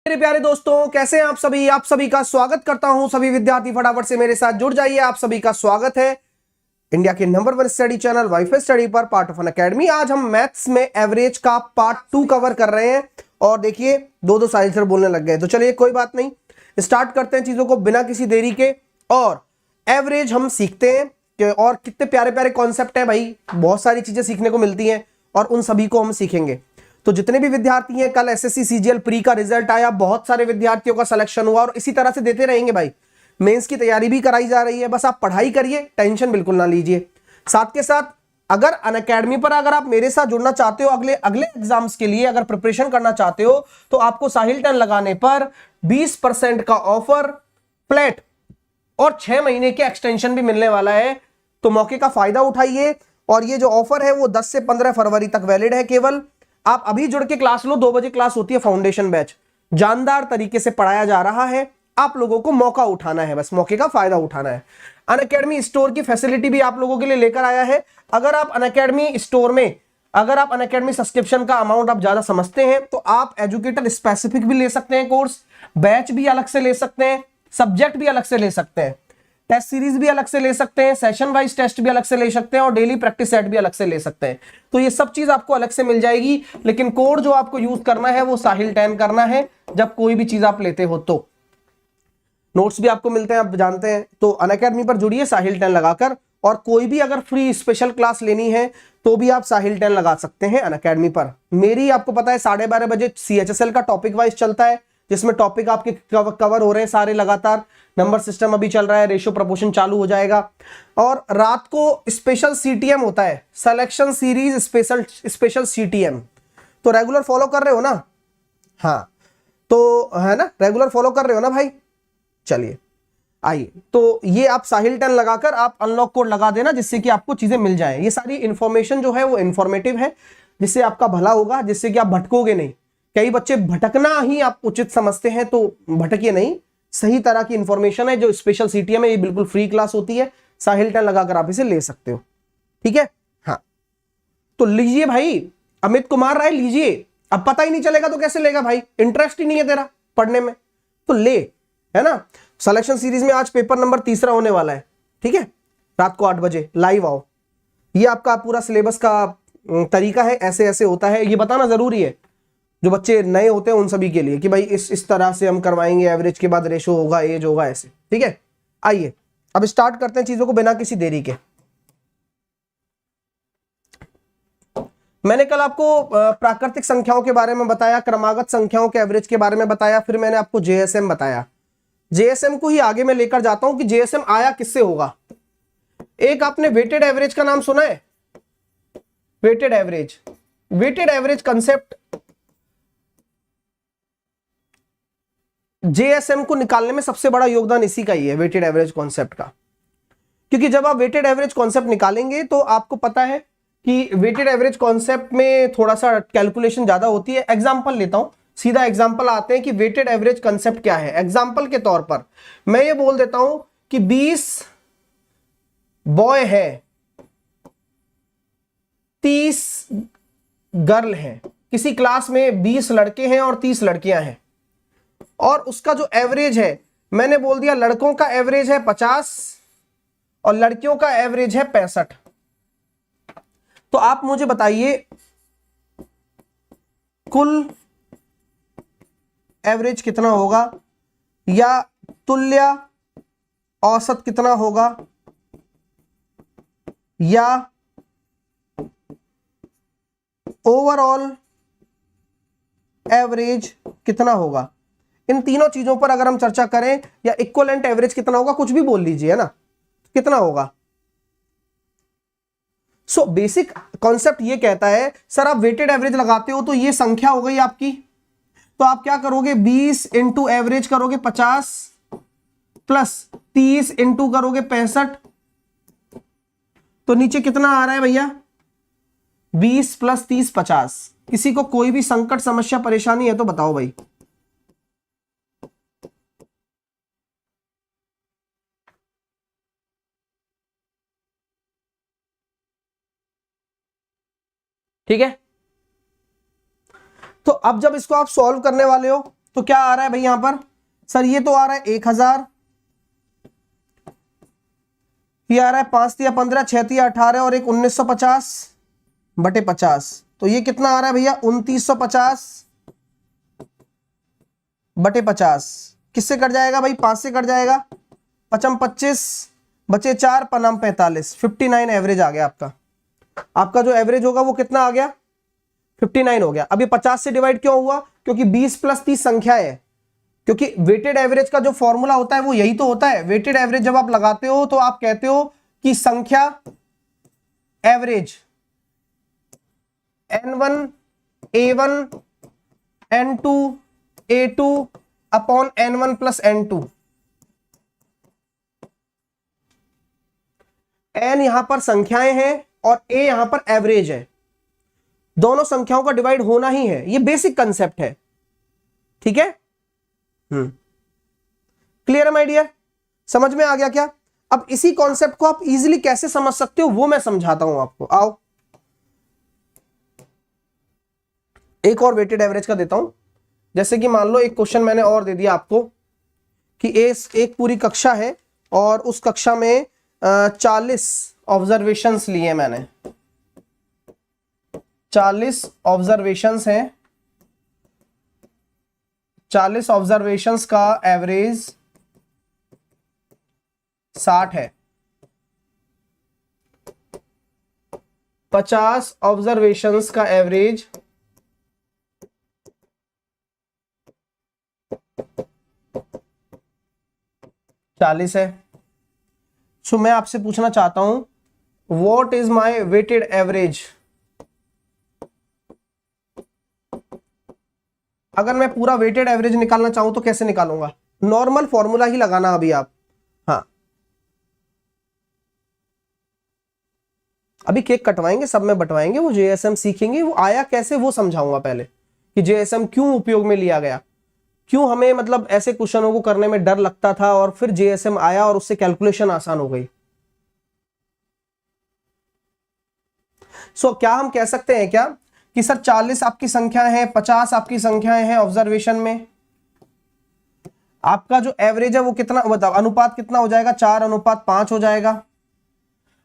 मेरे प्यारे दोस्तों, कैसे हैं आप सभी का स्वागत करता हूं। सभी विद्यार्थी फटाफट से मेरे साथ जुड़ जाइए। आप सभी का स्वागत है इंडिया के number 1 study channel wifi study पर, पार्ट ऑफ एन अकेडमी। आज हम मैथ्स में एवरेज का पार्ट 2 कवर कर रहे हैं और देखिए दो साहिल सर बोलने लग गए, तो चलिए कोई बात नहीं, स्टार्ट करते हैं चीजों को बिना किसी देरी के। और एवरेज हम सीखते हैं और कितने प्यारे प्यारे कॉन्सेप्ट है भाई, बहुत सारी चीजें सीखने को मिलती हैं और उन सभी को हम सीखेंगे। तो जितने भी विद्यार्थी हैं, कल एसएससी सीजीएल प्री का रिजल्ट आया, बहुत सारे विद्यार्थियों का सिलेक्शन हुआ और इसी तरह से देते रहेंगे भाई। मेंस की तैयारी भी कराई जा रही है, बस आप पढ़ाई करिए, टेंशन बिल्कुल ना लीजिए। साथ के साथ अगर अनअकैडमी पर अगर आप मेरे साथ जुड़ना चाहते हो, अगले एग्जाम्स के लिए अगर प्रिपरेशन करना चाहते हो, तो आपको साहिल 10 लगाने पर 20% का ऑफर फ्लैट और 6 महीने के एक्सटेंशन भी मिलने वाला है। तो मौके का फायदा उठाइए। और ये जो ऑफर है वो 10 से 15 फरवरी तक वैलिड है केवल। आप अभी जुड़ के क्लास लो, 2 बजे क्लास होती है, फाउंडेशन बैच, जानदार तरीके से पढ़ाया जा रहा है। आप लोगों को मौका उठाना है, बस मौके का फायदा उठाना है। अनअकैडमी स्टोर की फैसिलिटी भी आप लोगों के लिए लेकर आया है। अगर आप अनअकैडमी स्टोर में, अगर आप अनअकैडमी सब्सक्रिप्शन का अमाउंट आप ज्यादा समझते हैं, तो आप एजुकेटर स्पेसिफिक भी ले सकते हैं कोर्स, बैच भी अलग से ले सकते हैं, सब्जेक्ट भी अलग से ले सकते हैं, टेस्ट सीरीज भी अलग से ले सकते हैं, सेशन वाइज टेस्ट भी अलग से ले सकते हैं और डेली प्रैक्टिस सेट भी अलग से ले सकते हैं। तो ये सब चीज आपको अलग से मिल जाएगी, लेकिन कोड जो आपको यूज करना है वो साहिल 10 करना है जब कोई भी चीज आप लेते हो। तो नोट्स भी आपको मिलते हैं, आप जानते हैं। तो अनअकैडमी पर जुड़िए साहिल 10 लगाकर, और कोई भी अगर फ्री स्पेशल क्लास लेनी है तो भी आप साहिल 10 लगा सकते हैं अनअकैडमी पर। मेरी आपको पता है 12:30 बजे CHSL का टॉपिक वाइज चलता है, जिसमें टॉपिक आपके कवर हो रहे हैं सारे लगातार। नंबर सिस्टम अभी चल रहा है, रेशियो प्रोपोर्शन चालू हो जाएगा। और रात को स्पेशल CTM होता है, सिलेक्शन सीरीज स्पेशल CTM। तो रेगुलर फॉलो कर रहे हो ना? हाँ, तो है ना, रेगुलर फॉलो कर रहे हो ना भाई? चलिए आइए, तो ये आप साहिल 10 लगाकर आप अनलॉक कोड लगा देना, जिससे कि आपको चीजें मिल जाएं। ये सारी इंफॉर्मेशन जो है वो इंफॉर्मेटिव है, जिससे आपका भला होगा, जिससे कि आप भटकोगे नहीं। कई बच्चे भटकना ही आप उचित समझते हैं, तो भटकिए नहीं। सही तरह की इंफॉर्मेशन है जो स्पेशल CTM है, ये बिल्कुल फ्री क्लास होती है। साहिल 10 लगाकर आप इसे ले सकते हो, ठीक है? हाँ, तो लीजिए भाई, अमित कुमार राय लीजिए। अब पता ही नहीं चलेगा तो कैसे लेगा भाई, इंटरेस्ट ही नहीं है तेरा पढ़ने में, तो ले, है ना। सिलेक्शन सीरीज में आज पेपर नंबर 3 होने वाला है, ठीक है? रात को 8 बजे लाइव आओ। ये आपका पूरा सिलेबस का तरीका है, ऐसे ऐसे होता है, ये बताना जरूरी है जो बच्चे नए होते हैं उन सभी के लिए, कि भाई इस तरह से हम करवाएंगे, एवरेज के बाद रेशो होगा, एज होगा, ऐसे, ठीक है? आइए अब स्टार्ट करते हैं चीजों को बिना किसी देरी के। मैंने कल आपको प्राकृतिक संख्याओं के बारे में बताया, क्रमागत संख्याओं के एवरेज के बारे में बताया, फिर मैंने आपको JSM बताया। JSM को ही आगे मैं लेकर जाता हूं कि JSM आया किससे होगा। एक आपने वेटेड एवरेज का नाम सुना है? वेटेड एवरेज कंसेप्ट JSM को निकालने में सबसे बड़ा योगदान इसी का ही है, वेटेड एवरेज कॉन्सेप्ट का। क्योंकि जब आप वेटेड एवरेज कॉन्सेप्ट निकालेंगे तो आपको पता है कि वेटेड एवरेज कॉन्सेप्ट में थोड़ा सा कैलकुलेशन ज्यादा होती है। एग्जांपल लेता हूं, सीधा एग्जांपल आते हैं कि वेटेड एवरेज कंसेप्ट क्या है। एग्जांपल के तौर पर मैं ये बोल देता हूं कि 20 बॉय है, 30 गर्ल है। किसी क्लास में 20 लड़के हैं और 30 लड़कियां हैं, और उसका जो एवरेज है मैंने बोल दिया, लड़कों का एवरेज है 50 और लड़कियों का एवरेज है 65। तो आप मुझे बताइए कुल एवरेज कितना होगा, या तुल्य औसत कितना होगा, या ओवरऑल एवरेज कितना होगा। इन तीनों चीजों पर अगर हम चर्चा करें, या इक्विवेलेंट एवरेज कितना होगा, कुछ भी बोल लीजिए, है ना, कितना होगा। सो बेसिक कॉन्सेप्ट ये कहता है, सर आप वेटेड एवरेज लगाते हो तो ये संख्या हो गई आपकी, तो आप क्या करोगे, 20 इंटू एवरेज करोगे 50 प्लस 30 इंटू करोगे 65, तो नीचे कितना आ रहा है भैया, 20 प्लस 30 50। किसी को कोई भी संकट समस्या परेशानी है तो बताओ भाई। ठीक है, तो अब जब इसको आप सॉल्व करने वाले हो तो क्या आ रहा है भाई यहां पर सर, ये तो आ रहा है 1000, ये आ रहा है 5 या 15, 6 या 18 और एक 1950 बटे 50, तो ये कितना आ रहा है भैया 2950 बटे 50। किससे कट जाएगा भाई, 5 से कट जाएगा, 55 25 बचे 4 पनाम 45, 59 एवरेज आ गया आपका। आपका जो एवरेज होगा वो कितना आ गया, 59 हो गया। अभी 50 से डिवाइड क्यों हुआ, क्योंकि 20 + 30 संख्या है, क्योंकि वेटेड एवरेज का जो फॉर्मूला होता है वो यही तो होता है। वेटेड एवरेज जब आप लगाते हो तो आप कहते हो कि संख्या average N1 A1 N2 A2 upon N1 + N2। N यहां पर संख्याएं हैं और A यहां पर एवरेज है, दोनों संख्याओं का डिवाइड होना ही है, ये बेसिक कंसेप्ट है, ठीक है। क्लियर है माय डियर, समझ में आ गया क्या। अब इसी कॉन्सेप्ट को आप इजीली कैसे समझ सकते हो वो मैं समझाता हूं आपको। आओ एक और वेटेड एवरेज का देता हूं। जैसे कि मान लो एक क्वेश्चन मैंने और दे दिया आपको कि एक पूरी कक्षा है और उस कक्षा में 40 ऑब्जर्वेशंस लिए मैंने, 40 ऑब्जर्वेशंस हैं, 40 ऑब्जर्वेशंस का एवरेज 60 है, 50 ऑब्जर्वेशंस का एवरेज 40 है। सो मैं आपसे पूछना चाहता हूं what is my weighted average. अगर मैं पूरा वेटेड एवरेज निकालना चाहूं तो कैसे निकालूंगा, नॉर्मल फॉर्मूला ही लगाना अभी आप। हाँ अभी केक कटवाएंगे, सब में बंटवाएंगे, वो जेएसएम सीखेंगे, वो आया कैसे वो समझाऊंगा पहले कि जेएसएम क्यों उपयोग में लिया गया, क्यों हमें मतलब ऐसे क्वेश्चनों को करने में डर लगता था और फिर जेएसएम आया और उससे कैलकुलेशन आसान हो गई। सो क्या हम कह सकते हैं क्या कि सर 40 आपकी संख्या है, 50 आपकी संख्याएं हैं ऑब्जर्वेशन में, आपका जो एवरेज है वो कितना, बताओ अनुपात कितना हो जाएगा, 4:5 हो जाएगा।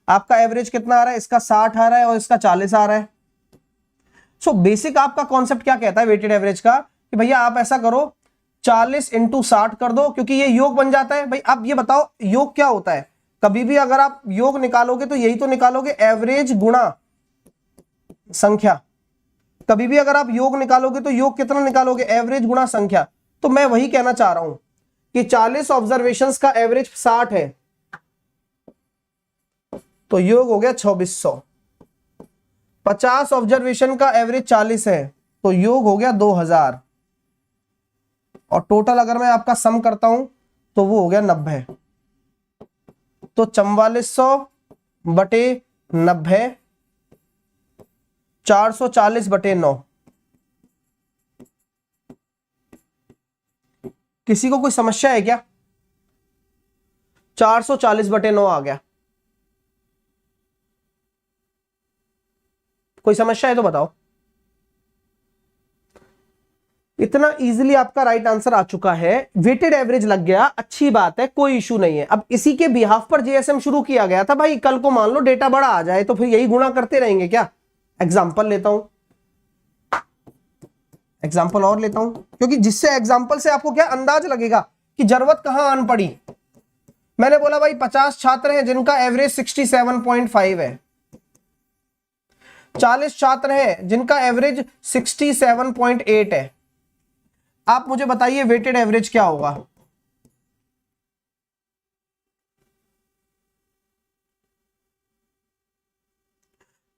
आपका एवरेज कितना आ रहा है, इसका 60 आ रहा है और इसका 40 आ रहा है। सो बेसिक आपका कॉन्सेप्ट क्या कहता है वेटेड एवरेज का कि भैया आप ऐसा करो 40 × 60 कर दो, क्योंकि ये योग बन जाता है। भाई आप ये बताओ योग क्या होता है, कभी भी अगर आप योग निकालोगे तो यही तो निकालोगे, एवरेज गुणा संख्या। कभी भी अगर आप योग निकालोगे तो योग कितना निकालोगे, एवरेज गुणा संख्या। तो मैं वही कहना चाह रहा हूं कि 40 ऑब्जर्वेशंस का एवरेज 60 है तो योग हो गया 2600। 50 ऑब्जर्वेशन का एवरेज 40 है तो योग हो गया 2000, और टोटल अगर मैं आपका सम करता हूं तो वो हो गया 90। तो 4400 बटे 90, 440 बटे 9। किसी को कोई समस्या है क्या, 440 बटे 9 आ गया, कोई समस्या है तो बताओ। इतना इजीली आपका राइट आंसर आ चुका है, वेटेड एवरेज लग गया, अच्छी बात है, कोई इशू नहीं है। अब इसी के बिहाफ पर जेएसएम शुरू किया गया था। भाई कल को मान लो डेटा बड़ा आ जाए तो फिर यही गुणा करते रहेंगे क्या। एग्जाम्पल लेता हूं, एग्जाम्पल और लेता हूं, क्योंकि जिससे एग्जाम्पल से आपको क्या अंदाज लगेगा कि जरूरत कहां आन पड़ी। मैंने बोला भाई 50 छात्र हैं जिनका एवरेज 67.5 है, 40 छात्र हैं जिनका एवरेज 67.8 है। आप मुझे बताइए वेटेड एवरेज क्या होगा।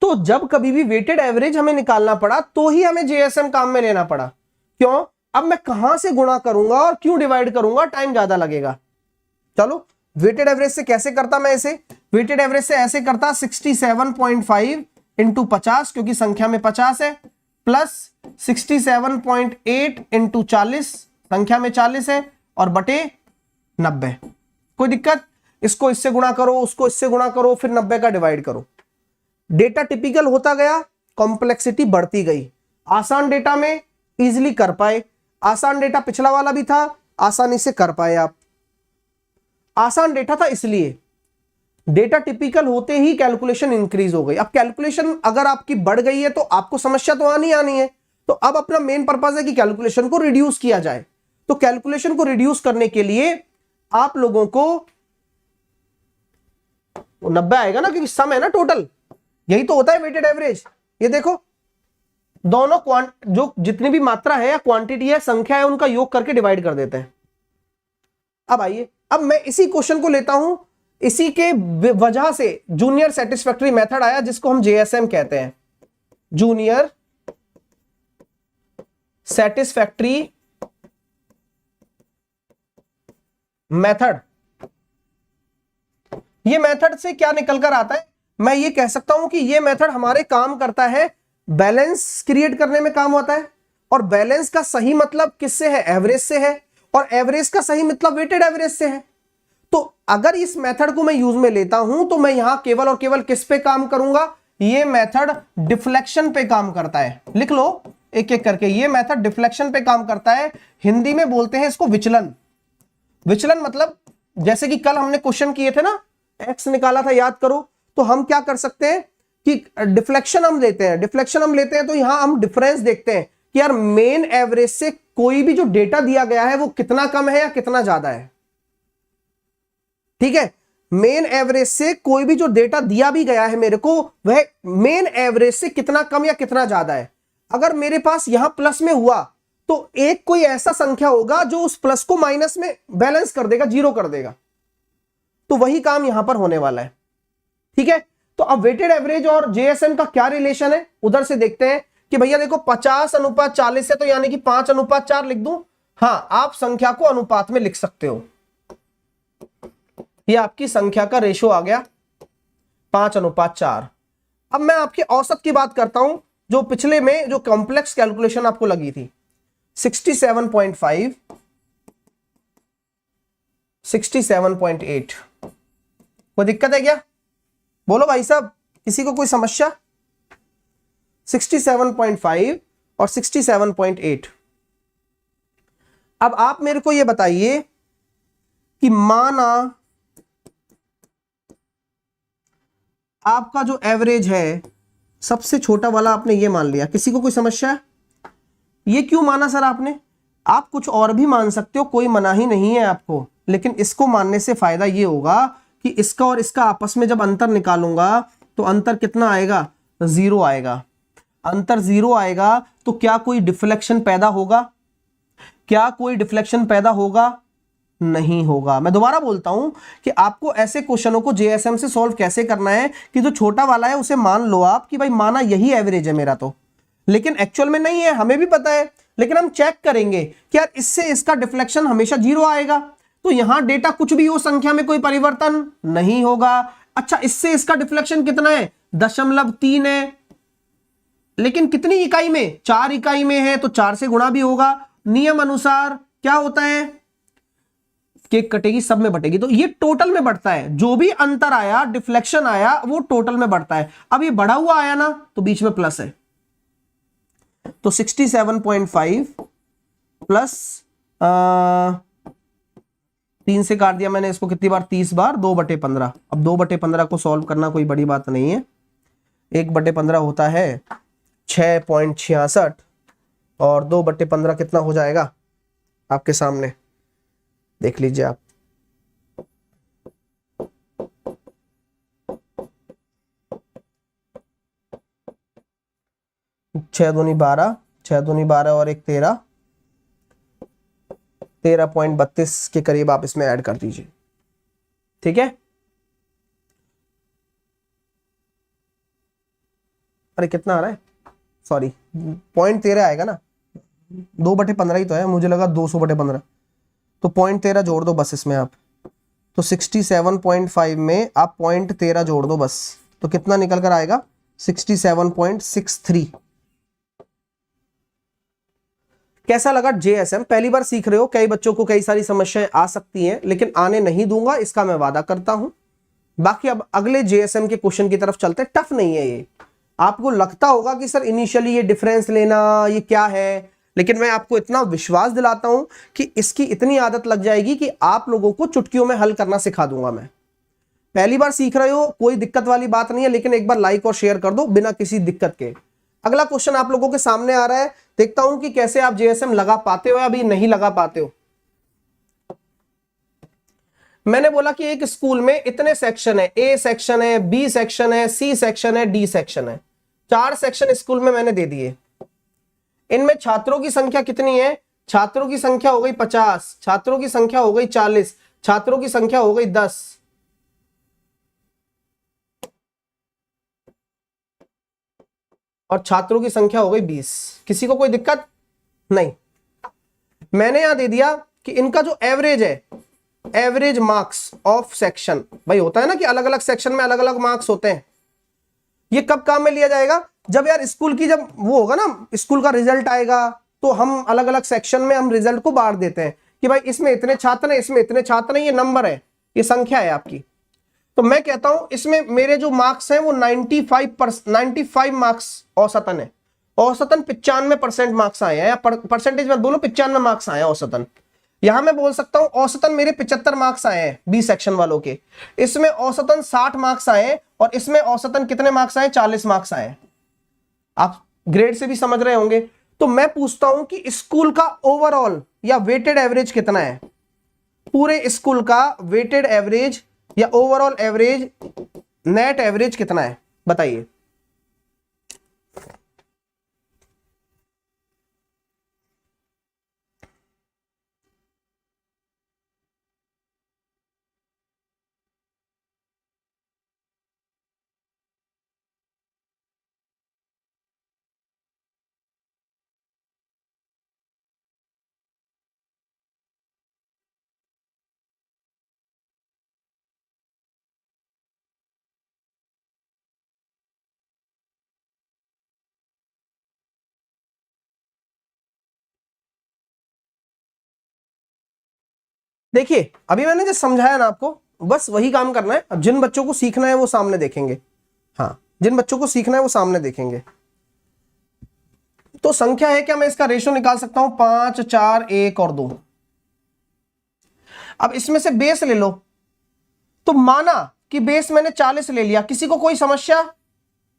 तो जब कभी भी वेटेड एवरेज हमें निकालना पड़ा तो ही हमें जेएसएम काम में लेना पड़ा। क्यों, अब मैं कहां से गुणा करूंगा और क्यों डिवाइड करूंगा, टाइम ज्यादा लगेगा। चलो वेटेड एवरेज से कैसे करता मैं इसे, वेटेड एवरेज से ऐसे करता 67.5 इंटू 50, क्योंकि संख्या में 50 है, प्लस 67.8 इंटू 40, संख्या में 40 है, और बटे 90। कोई दिक्कत, इसको इससे गुणा करो, उसको इससे गुणा करो, फिर 90 का डिवाइड करो। डेटा टिपिकल होता गया, कॉम्प्लेक्सिटी बढ़ती गई, आसान डेटा में इजीली कर पाए, आसान डेटा पिछला वाला भी था, आसानी से कर पाए आप। आसान डेटा था इसलिए, डेटा टिपिकल होते ही कैलकुलेशन इंक्रीज हो गई। अब कैलकुलेशन अगर आपकी बढ़ गई है तो आपको समस्या तो आनी है। तो अब अपना मेन पर्पस है कि कैलकुलेशन को रिड्यूस किया जाए। तो कैलकुलेशन को रिड्यूस करने के लिए आप लोगों को 90 आएगा ना, क्योंकि सम है ना टोटल, यही तो होता है वेटेड एवरेज। ये देखो दोनों जो जितनी भी मात्रा है या क्वांटिटी है, संख्या है, उनका योग करके डिवाइड कर देते हैं। अब आइए, अब मैं इसी क्वेश्चन को लेता हूं, इसी के वजह से जूनियर सेटिस्फैक्टरी मेथड आया, जिसको हम जेएसएम कहते हैं, जूनियर सेटिस्फैक्टरी मेथड। ये मेथड से क्या निकल कर आता है, मैं ये कह सकता हूं कि ये मेथड हमारे काम करता है, बैलेंस क्रिएट करने में काम होता है। और बैलेंस का सही मतलब किससे है, एवरेज से है, और एवरेज का सही मतलब वेटेड एवरेज से है। तो अगर इस मेथड को मैं यूज में लेता हूं तो मैं यहां केवल और केवल किस पे काम करूंगा, ये मेथड डिफ्लेक्शन पे काम करता है। लिख लो एक एक करके, ये मेथड डिफ्लेक्शन पे काम करता है। हिंदी में बोलते हैं इसको विचलन। विचलन मतलब जैसे कि कल हमने क्वेश्चन किए थे ना, एक्स निकाला था, याद करो। तो हम क्या कर सकते हैं कि डिफ्लेक्शन हम लेते हैं, तो यहां हम डिफरेंस देखते हैं कि यार मेन एवरेज से कोई भी जो डेटा दिया गया है वो कितना कम है या कितना ज्यादा है। ठीक है, मेन एवरेज से कोई भी जो डेटा दिया भी गया है मेरे को, वह मेन एवरेज से कितना कम या कितना ज्यादा है। अगर मेरे पास यहां प्लस में हुआ तो एक कोई ऐसा संख्या होगा जो उस प्लस को माइनस में बैलेंस कर देगा, जीरो कर देगा। तो वही काम यहां पर होने वाला है। ठीक है, तो अब वेटेड एवरेज और जेएसएम का क्या रिलेशन है, उधर से देखते हैं कि भैया देखो 50:40 है, तो यानी कि 5:4 लिख दूं। हां, आप संख्या को अनुपात में लिख सकते हो। ये आपकी संख्या का रेशो आ गया 5:4। अब मैं आपके औसत की बात करता हूं, जो पिछले में जो कॉम्प्लेक्स कैलकुलेशन आपको लगी थी, 67.5, 67.8। कोई दिक्कत है क्या, बोलो भाई साहब, किसी को कोई समस्या? 67.5 और 67.8। अब आप मेरे को ये बताइए कि माना आपका जो एवरेज है, सबसे छोटा वाला आपने ये मान लिया, किसी को कोई समस्या है? ये क्यों माना सर आपने? आप कुछ और भी मान सकते हो, कोई मनाही नहीं है आपको, लेकिन इसको मानने से फायदा ये होगा कि इसका और इसका आपस में जब अंतर निकालूंगा तो अंतर कितना आएगा, 0 आएगा। अंतर 0 आएगा तो क्या कोई डिफ्लेक्शन पैदा होगा? क्या कोई डिफ्लेक्शन पैदा होगा? नहीं होगा। मैं दोबारा बोलता हूं कि आपको ऐसे क्वेश्चनों को जेएसएम से सॉल्व कैसे करना है कि जो छोटा वाला है उसे मान लो आप कि भाई माना यही एवरेज है मेरा, तो लेकिन एक्चुअल में नहीं है, हमें भी पता है, लेकिन हम चेक करेंगे कि यार इससे इसका डिफ्लेक्शन हमेशा 0 आएगा। तो यहां डेटा कुछ भी हो, संख्या में कोई परिवर्तन नहीं होगा। अच्छा, इससे इसका डिफ्लेक्शन कितना है, 0.3 है, लेकिन कितनी इकाई में, 4 इकाई में है, तो 4 से गुणा भी होगा। नियम अनुसार क्या होता है, केक कटेगी सब में बटेगी, तो ये टोटल में बढ़ता है। जो भी अंतर आया, डिफ्लेक्शन आया, वो टोटल में बढ़ता है। अब ये बढ़ा हुआ आया ना, तो बीच में प्लस है, तो 67.5 प्लस 3 से काट दिया मैंने इसको कितनी बार, 30 बार, 2/15। अब 2/15 को सॉल्व करना कोई बड़ी बात नहीं है। 1/15 होता है 6.66 और 2/15 कितना हो जाएगा आपके सामने, देख लीजिए आप। छह दूनी 12 और 1 13, 13.32 के करीब आप इसमें ऐड कर दीजिए। ठीक है, अरे कितना आ रहा है, सॉरी 0.13 आएगा ना, 2/15 ही तो है, मुझे लगा 200/15, तो 0.13 जोड़ दो बस इसमें आप। तो 67.5 में आप 0.13 जोड़ दो बस, तो कितना निकल कर आएगा, 67.63। कैसा लगा जेएसएम? पहली बार सीख रहे हो, कई बच्चों को कई सारी समस्याएं आ सकती हैं, लेकिन आने नहीं दूंगा, इसका मैं वादा करता हूं। बाकी अब अगले जेएसएम के क्वेश्चन की तरफ चलते हैं। टफ नहीं है ये। आपको लगता होगा कि सर इनिशियली ये डिफरेंस लेना ये क्या है, लेकिन मैं आपको इतना विश्वास दिलाता हूं कि इसकी इतनी आदत लग जाएगी कि आप लोगों को चुटकियों में हल करना सिखा दूंगा मैं। पहली बार सीख रहे हो, कोई दिक्कत वाली बात नहीं है, लेकिन एक बार लाइक और शेयर कर दो बिना किसी दिक्कत के। अगला क्वेश्चन आप लोगों के सामने आ रहा है, देखता हूं कि कैसे आप जेएसएम लगा पाते हो या अभी नहीं लगा पाते हो। मैंने बोला कि एक स्कूल में इतने सेक्शन है, ए सेक्शन है, बी सेक्शन है, सी सेक्शन है, डी सेक्शन है। 4 सेक्शन स्कूल में मैंने दे दिए। इनमें छात्रों की संख्या कितनी है? छात्रों की संख्या हो गई 50, छात्रों की संख्या हो गई 40, छात्रों की संख्या हो गई 10। और छात्रों की संख्या हो गई 20। किसी को कोई दिक्कत नहीं? मैंने यहां दे दिया कि इनका जो एवरेज है, एवरेज मार्क्स ऑफ सेक्शन, भाई होता है ना कि अलग अलग सेक्शन में अलग अलग मार्क्स होते हैं। ये कब काम में लिया जाएगा? जब यार स्कूल की जब वो होगा ना, स्कूल का रिजल्ट आएगा, तो हम अलग अलग सेक्शन में हम रिजल्ट को बांट देते हैं कि भाई इसमें इतने छात्र हैं, इसमें इतने छात्र हैं, ये नंबर है, ये संख्या है आपकी। तो मैं कहता हूं इसमें मेरे जो मार्क्स हैं वो 95 मार्क्स औसतन है। औसतन 95% मार्क्स आए हैं, या परसेंटेज मत बोलो, 95 मार्क्स आए हैं औसतन। यहां मैं बोल सकता हूं औसतन मेरे 75 मार्क्स आए हैं बी सेक्शन वालों के, इसमें औसतन 60 मार्क्स आए हैं, और इसमें औसतन कितने मार्क्स आए? 40 मार्क्स आए। आप ग्रेड से भी समझ रहे होंगे। तो मैं पूछता हूं कि स्कूल का ओवरऑल या वेटेड एवरेज कितना है? पूरे स्कूल का वेटेड एवरेज या ओवरऑल एवरेज, नेट एवरेज कितना है? बताइए। देखिए, अभी मैंने जो समझाया ना आपको, बस वही काम करना है। अब जिन बच्चों को सीखना है वो सामने देखेंगे। हाँ, जिन बच्चों को सीखना है वो सामने देखेंगे। तो संख्या है क्या, मैं इसका रेशियो निकाल सकता हूं, 5, 4, 1 और 2। अब इसमें से बेस ले लो। तो माना कि बेस मैंने 40 ले लिया, किसी को कोई समस्या?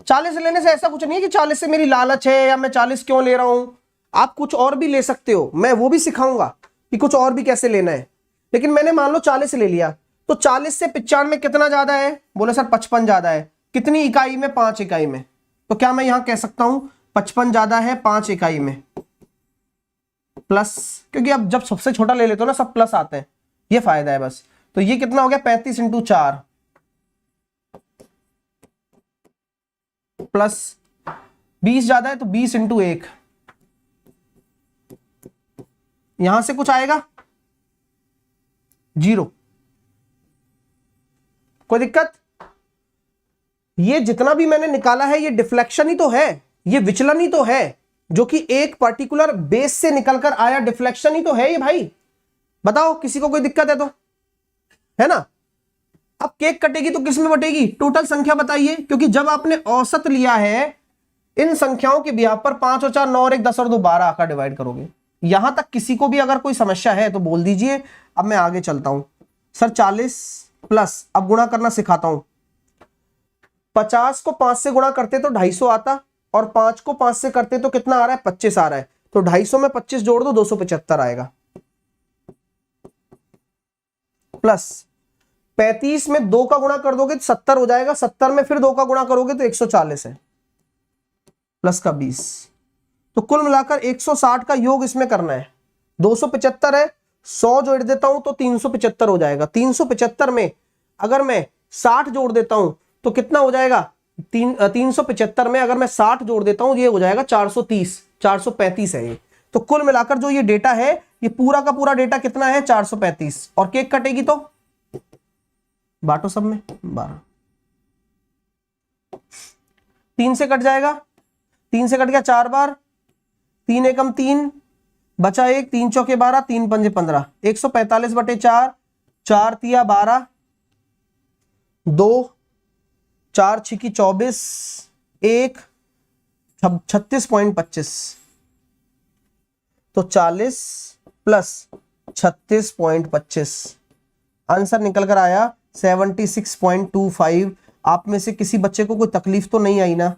40 लेने से ऐसा कुछ नहीं है कि 40 से मेरी लालच है या मैं 40 क्यों ले रहा हूं। आप कुछ और भी ले सकते हो, मैं वो भी सिखाऊंगा कि कुछ और भी कैसे लेना है। लेकिन मैंने मान लो 40 ले लिया, तो 40 से 95 कितना ज्यादा है? बोले सर 55 ज्यादा है। कितनी इकाई में? 5 इकाई में। तो क्या मैं यहां कह सकता हूं 55 ज्यादा है 5 इकाई में, प्लस, क्योंकि अब जब सबसे छोटा ले लेते हो ना सब प्लस आते हैं, ये फायदा है बस। तो ये कितना हो गया? 35 × 4 प्लस 20 ज्यादा है तो 20 × 1। यहां से कुछ आएगा? 0। कोई दिक्कत? ये जितना भी मैंने निकाला है ये डिफ्लेक्शन ही तो है, ये विचलन ही तो है, जो कि एक पर्टिकुलर बेस से निकलकर आया डिफ्लेक्शन ही तो है ये भाई। बताओ किसी को कोई दिक्कत है तो, है ना? अब केक कटेगी तो किस में बटेगी? टोटल संख्या बताइए, क्योंकि जब आपने औसत लिया है इन संख्याओं के बिहाफ पर 5 और 4 9 और 1 10 और 2 12 आकर डिवाइड करोगे। यहां तक किसी को भी अगर कोई समस्या है तो बोल दीजिए। अब मैं आगे चलता हूं। सर 40 प्लस, अब गुणा करना सिखाता हूं। 50 को 5 से गुणा करते तो 250 आता, और 5 को 5 से करते तो कितना आ रहा है? 25 आ रहा है। तो 250 में 25 जोड़ दो 275 आएगा, प्लस 35 में 2 का गुणा कर दोगे तो 70 हो जाएगा, 70 में फिर 2 का गुणा करोगे तो 140 है, प्लस का 20। तो कुल मिलाकर 160 का योग इसमें करना है। 275 है, 100 जोड़ देता हूं तो 375 हो जाएगा। 375 में अगर मैं 60 जोड़ देता हूं तो कितना हो जाएगा? 375 में अगर मैं 60 जोड़ देता हूं ये हो जाएगा 430, 435 है ये। तो कुल मिलाकर जो ये डेटा है, ये पूरा का पूरा डेटा कितना है? 435। और केक कटेगी तो बांटो सब में 12। 3 से कट जाएगा, 3 से कट गया 4 बार, 3 एकम 3 बचा 1, 3 चौके 12, 3 पंजे 15, 145/4, 4 तिया 12, 2 4 छिकी 24, 1 36.25। तो 40 प्लस 36.25, आंसर निकल कर आया 76.25। आप में से किसी बच्चे को कोई तकलीफ तो नहीं आई ना?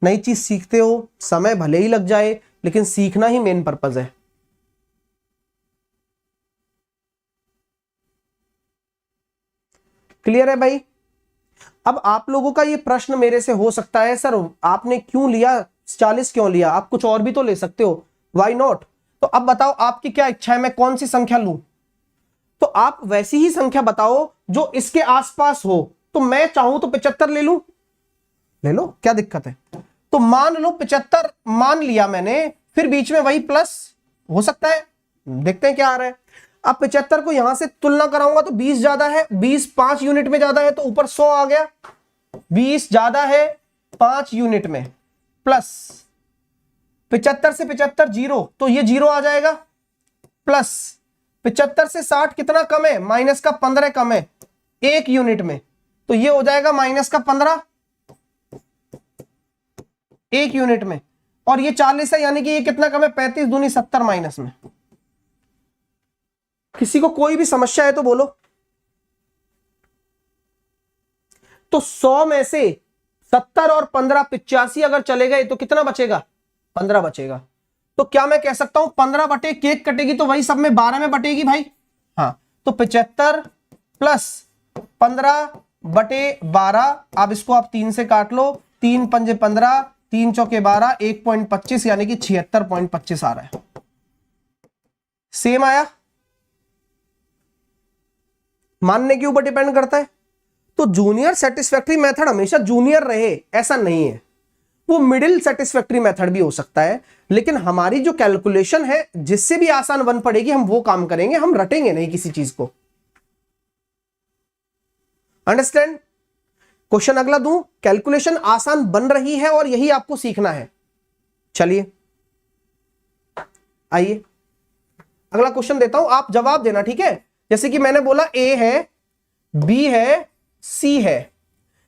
नई चीज सीखते हो, समय भले ही लग जाए लेकिन सीखना ही मेन पर्पस है। क्लियर है भाई? अब आप लोगों का ये प्रश्न मेरे से हो सकता है, सर आपने क्यों लिया 40, क्यों लिया? आप कुछ और भी तो ले सकते हो, व्हाई नॉट? तो अब बताओ आपकी क्या इच्छा है, मैं कौन सी संख्या लूं? तो आप वैसी ही संख्या बताओ जो इसके आसपास हो। तो मैं चाहूं तो 75 ले लूं, ले लो, क्या दिक्कत है? तो मान लो 75 मान लिया मैंने, फिर बीच में वही प्लस हो सकता है, देखते हैं क्या आ रहा है। अब 75 को यहां से तुलना कराऊंगा तो 20 ज्यादा है, 20 5 यूनिट में ज्यादा है तो ऊपर 100 आ गया, 20 ज्यादा है 5 यूनिट में, प्लस 75 से 75 जीरो, तो ये जीरो आ जाएगा, प्लस 75 से 60 कितना कम है, माइनस का 15 कम है 1 यूनिट में, तो ये हो जाएगा माइनस का 15 1 यूनिट में, और ये 40 है, यानी कि ये कितना कम है, 35 दूनी 70 माइनस में। किसी को कोई भी समस्या है तो बोलो। तो 100 में से 70 और 15 85 अगर चले गए तो कितना बचेगा, 15 बचेगा। तो क्या मैं कह सकता हूं 15 बटे केक कटेगी तो वही सब में 12 में बटेगी भाई। हाँ, तो 75 प्लस 15 बटे 12, अब इसको आप 3 से काट लो, 3 पंजे 15, 3 चौके 12, 1.25 यानी कि 76.25 आ रहा है। सेम आया? मानने के ऊपर डिपेंड करता है। तो जूनियर सेटिस्फैक्ट्री मेथड हमेशा जूनियर रहे ऐसा नहीं है, वो मिडिल सेटिस्फैक्ट्री मेथड भी हो सकता है, लेकिन हमारी जो कैलकुलेशन है जिससे भी आसान बन पड़ेगी हम वो काम करेंगे, हम रटेंगे नहीं किसी चीज को। अंडरस्टैंड? क्वेश्चन अगला दूं, कैलकुलेशन आसान बन रही है और यही आपको सीखना है। चलिए आइए अगला क्वेश्चन देता हूं, आप जवाब देना, ठीक है? जैसे कि मैंने बोला ए है, बी है, सी है,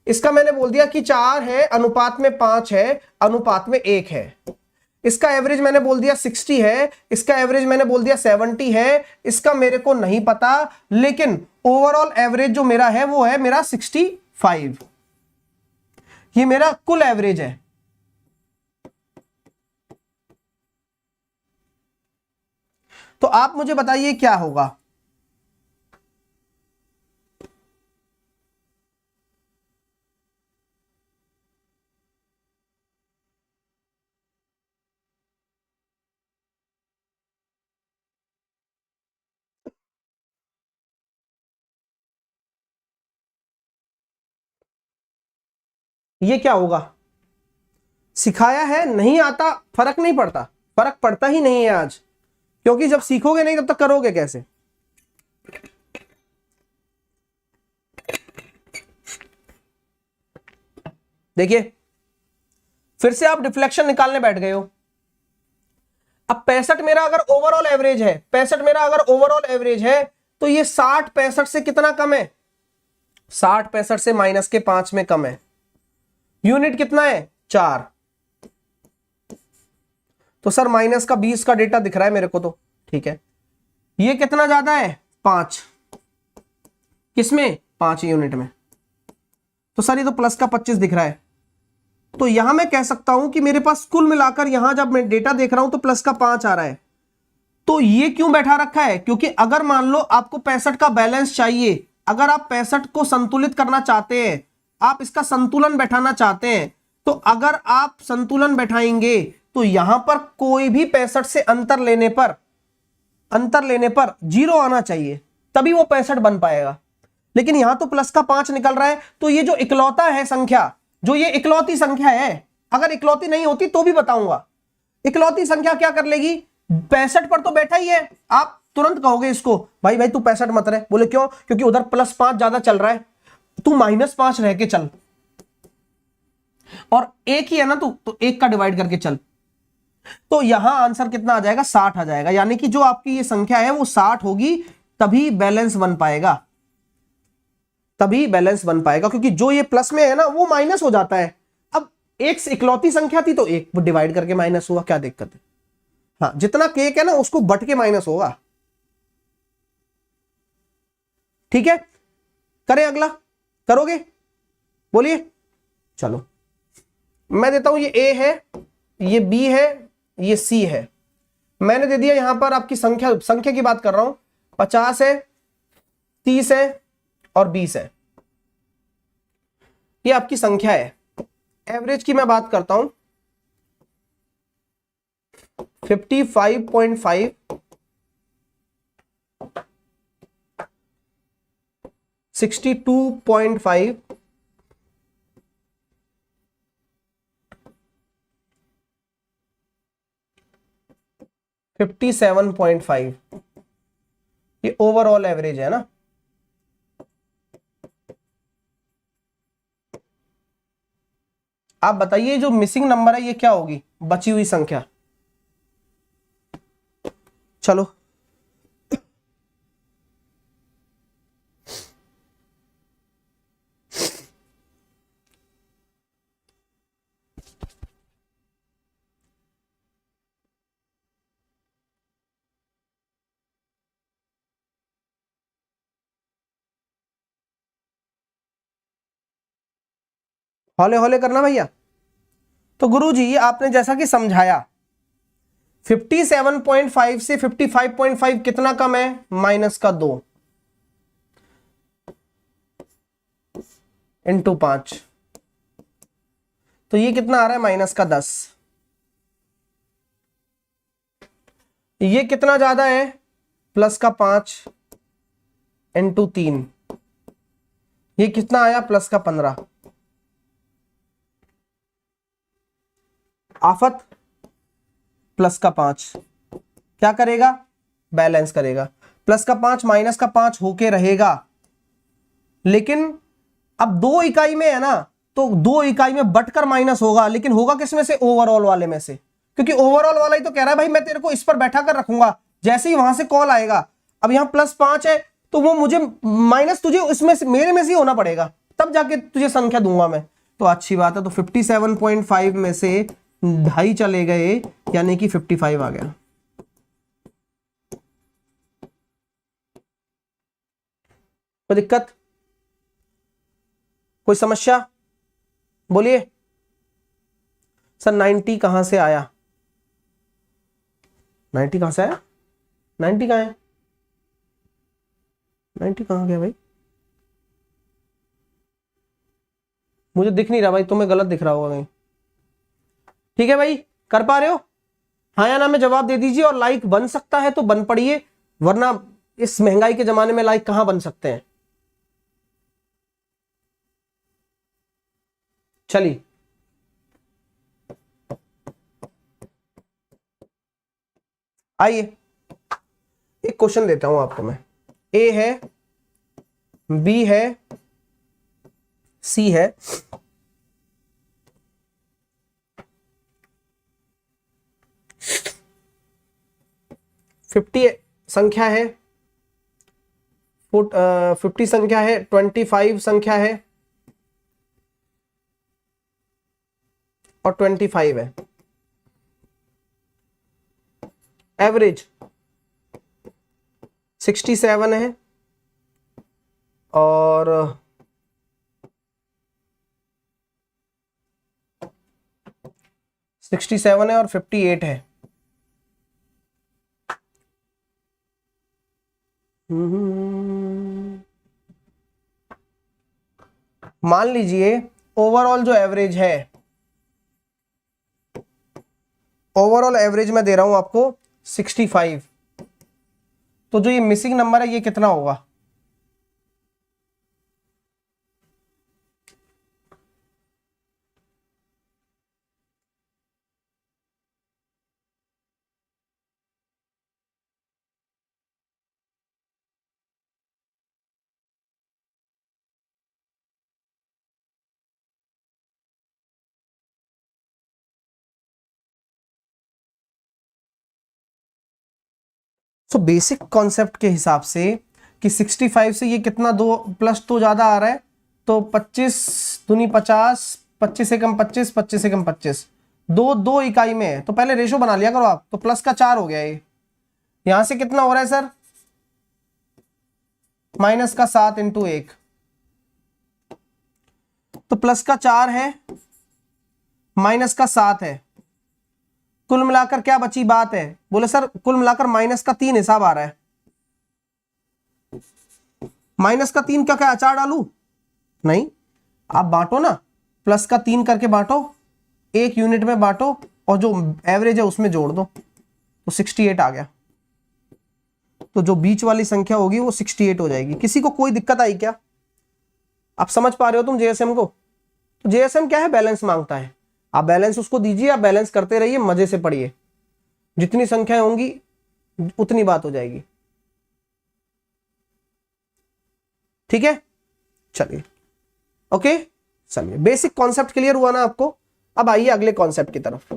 इसका मैंने बोल दिया कि 4 है, अनुपात में 5 है, अनुपात में 1 है। इसका एवरेज मैंने बोल दिया 60 है, इसका एवरेज मैंने बोल दिया 70 है, इसका मेरे को नहीं पता, लेकिन ओवरऑल एवरेज जो मेरा है वो है मेरा 65। ये मेरा कुल एवरेज है। तो आप मुझे बताइए क्या होगा? ये क्या होगा? सिखाया है, नहीं आता, फर्क नहीं पड़ता, फर्क पड़ता ही नहीं है आज, क्योंकि जब सीखोगे नहीं तब तक करोगे कैसे? देखिए फिर से आप डिफ्लेक्शन निकालने बैठ गए हो। अब 65 मेरा अगर ओवरऑल एवरेज है, 65 मेरा अगर ओवरऑल एवरेज है, तो ये 60 65 से कितना कम है, 60 65 से माइनस के 5 में कम है। यूनिट कितना है, 4। तो सर माइनस का 20 का डेटा दिख रहा है मेरे को, तो ठीक है। ये कितना ज्यादा है, 5, किसमें, 5 यूनिट में। तो सर ये तो प्लस का 25 दिख रहा है, तो यहां मैं कह सकता हूं कि मेरे पास कुल मिलाकर यहां जब मैं डेटा देख रहा हूं तो प्लस का 5 आ रहा है। तो ये क्यों बैठा रखा है, क्योंकि अगर मान लो आपको 65 का बैलेंस चाहिए, अगर आप 65 को संतुलित करना चाहते हैं, आप इसका संतुलन बैठाना चाहते हैं, तो अगर आप संतुलन बैठाएंगे तो यहां पर कोई भी 65 से अंतर लेने पर 0 आना चाहिए, तभी वो 65 बन पाएगा। लेकिन यहां तो प्लस का 5 निकल रहा है, तो ये जो इकलौता है संख्या, जो ये इकलौती संख्या है, अगर इकलौती नहीं होती तो भी बताऊंगा, इकलौती संख्या क्या कर लेगी, 65 पर तो बैठा ही है। आप तुरंत कहोगे इसको, भाई भाई तू 65 मत रहे, बोले क्यों, क्योंकि उधर प्लस 5 ज्यादा चल रहा है, तू -5 रह के चल, और एक ही है ना तू, तो 1 का डिवाइड करके चल। तो यहां आंसर कितना आ जाएगा, 60 आ जाएगा, यानी कि जो आपकी ये संख्या है वो 60 होगी, तभी बैलेंस बन पाएगा, तभी बैलेंस बन पाएगा, क्योंकि जो ये प्लस में है ना वो माइनस हो जाता है। अब एक से इकलौती संख्या थी तो 1 डिवाइड करके माइनस हुआ, क्या दिक्कत है? हाँ, जितना केक है ना उसको बट के माइनस होगा। ठीक है, करें अगला, करोगे? बोलिए। चलो मैं देता हूं, ये ए है, ये बी है, ये सी है। मैंने दे दिया यहां पर आपकी संख्या की बात कर रहा हूं, 50 है, 30 है और 20 है। ये आपकी संख्या है। एवरेज की मैं बात करता हूं, 55.5, 62.5, 57.5, ये ओवरऑल एवरेज है ना। आप बताइए जो मिसिंग नंबर है ये क्या होगी, बची हुई संख्या। चलो हौले हौले करना भैया। तो गुरुजी आपने जैसा कि समझाया, 57.5 से 55.5 कितना कम है, माइनस का 2 इंटू 5, तो ये कितना आ रहा है, माइनस का 10। ये कितना ज्यादा है, प्लस का 5 इंटू 3, ये कितना आया, प्लस का 15। आफत प्लस का 5 क्या करेगा, बैलेंस करेगा। प्लस का 5 माइनस का 5 होके रहेगा, लेकिन अब 2 इकाई में है ना, तो 2 इकाई में बटकर माइनस होगा, लेकिन होगा किसमें से, ओवरऑल वाले में से, क्योंकि ओवरऑल वाला ही तो कह रहा है भाई मैं तेरे को इस पर बैठा कर रखूंगा, जैसे ही वहां से कॉल आएगा। अब यहां प्लस 5 है तो वो मुझे माइनस तुझे इसमें से, मेरे में से ही होना पड़ेगा, तब जाके तुझे संख्या दूंगा मैं। तो अच्छी बात है, तो 57.5 में से 2.5 चले गए, यानी कि 55 आ गया। कोई दिक्कत, कोई समस्या? बोलिए। सर 90 कहां से आया, 90 कहां से आया, 90 कहां है, 90 कहां गया भाई, मुझे दिख नहीं रहा भाई, तुम्हें गलत दिख रहा होगा कहीं। ठीक है भाई, कर पा रहे हो, हाँ या ना में जवाब दे दीजिए। और लाइक बन सकता है तो बन पड़िए, वरना इस महंगाई के जमाने में लाइक कहां बन सकते हैं। चलिए आइए, एक क्वेश्चन देता हूं आपको मैं। ए है, बी है, सी है, 50 संख्या है, 50 संख्या है, 25 संख्या है और 25 है। एवरेज 67 है और 67 है और 58 है। मान लीजिए ओवरऑल जो एवरेज है, ओवरऑल एवरेज मैं दे रहा हूं आपको 65, तो जो ये मिसिंग नंबर है ये कितना होगा? तो बेसिक कॉन्सेप्ट के हिसाब से कि 65 से ये कितना, 2 प्लस तो ज्यादा आ रहा है, तो 25 दूनी 50, 25 से कम 25, 25 से कम 25, दो दो इकाई में है, तो पहले रेशो बना लिया करो आप। तो प्लस का 4 हो गया ये। यहां से कितना हो रहा है सर? माइनस का 7 इंटू 1, तो प्लस का 4 है, माइनस का 7 है, कुल मिलाकर क्या बची बात है? बोले सर कुल मिलाकर माइनस का 3 हिसाब आ रहा है। माइनस का 3 का क्या अचार डालू? नहीं, आप बांटो ना, प्लस का 3 करके बांटो, एक यूनिट में बांटो और जो एवरेज है उसमें जोड़ दो, तो 68 आ गया। तो जो बीच वाली संख्या होगी वो 68 हो जाएगी। किसी को कोई दिक्कत आई क्या? आप समझ पा रहे हो तुम जेएसएम को? तो जेएसएम क्या है? बैलेंस मांगता है। आप बैलेंस उसको दीजिए, आप बैलेंस करते रहिए, मजे से पढ़िए, जितनी संख्याएं होंगी उतनी बात हो जाएगी। ठीक है, चलिए ओके, चलिए बेसिक कॉन्सेप्ट क्लियर हुआ ना आपको? अब आइए अगले कॉन्सेप्ट की तरफ।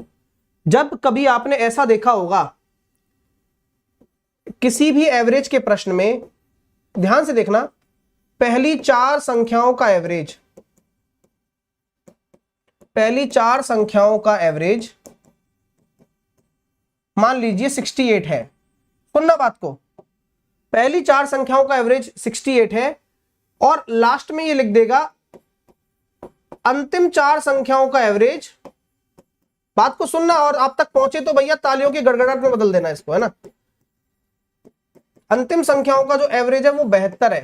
जब कभी आपने ऐसा देखा होगा किसी भी एवरेज के प्रश्न में, ध्यान से देखना, पहली 4 संख्याओं का एवरेज, पहली 4 संख्याओं का एवरेज मान लीजिए 68 है। सुनना बात को, पहली 4 संख्याओं का एवरेज 68 है और लास्ट में ये लिख देगा अंतिम 4 संख्याओं का एवरेज। बात को सुनना, और आप तक पहुंचे तो भैया तालियों की गड़गड़ाहट में बदल देना इसको, है ना। अंतिम संख्याओं का जो एवरेज है वो 72 है।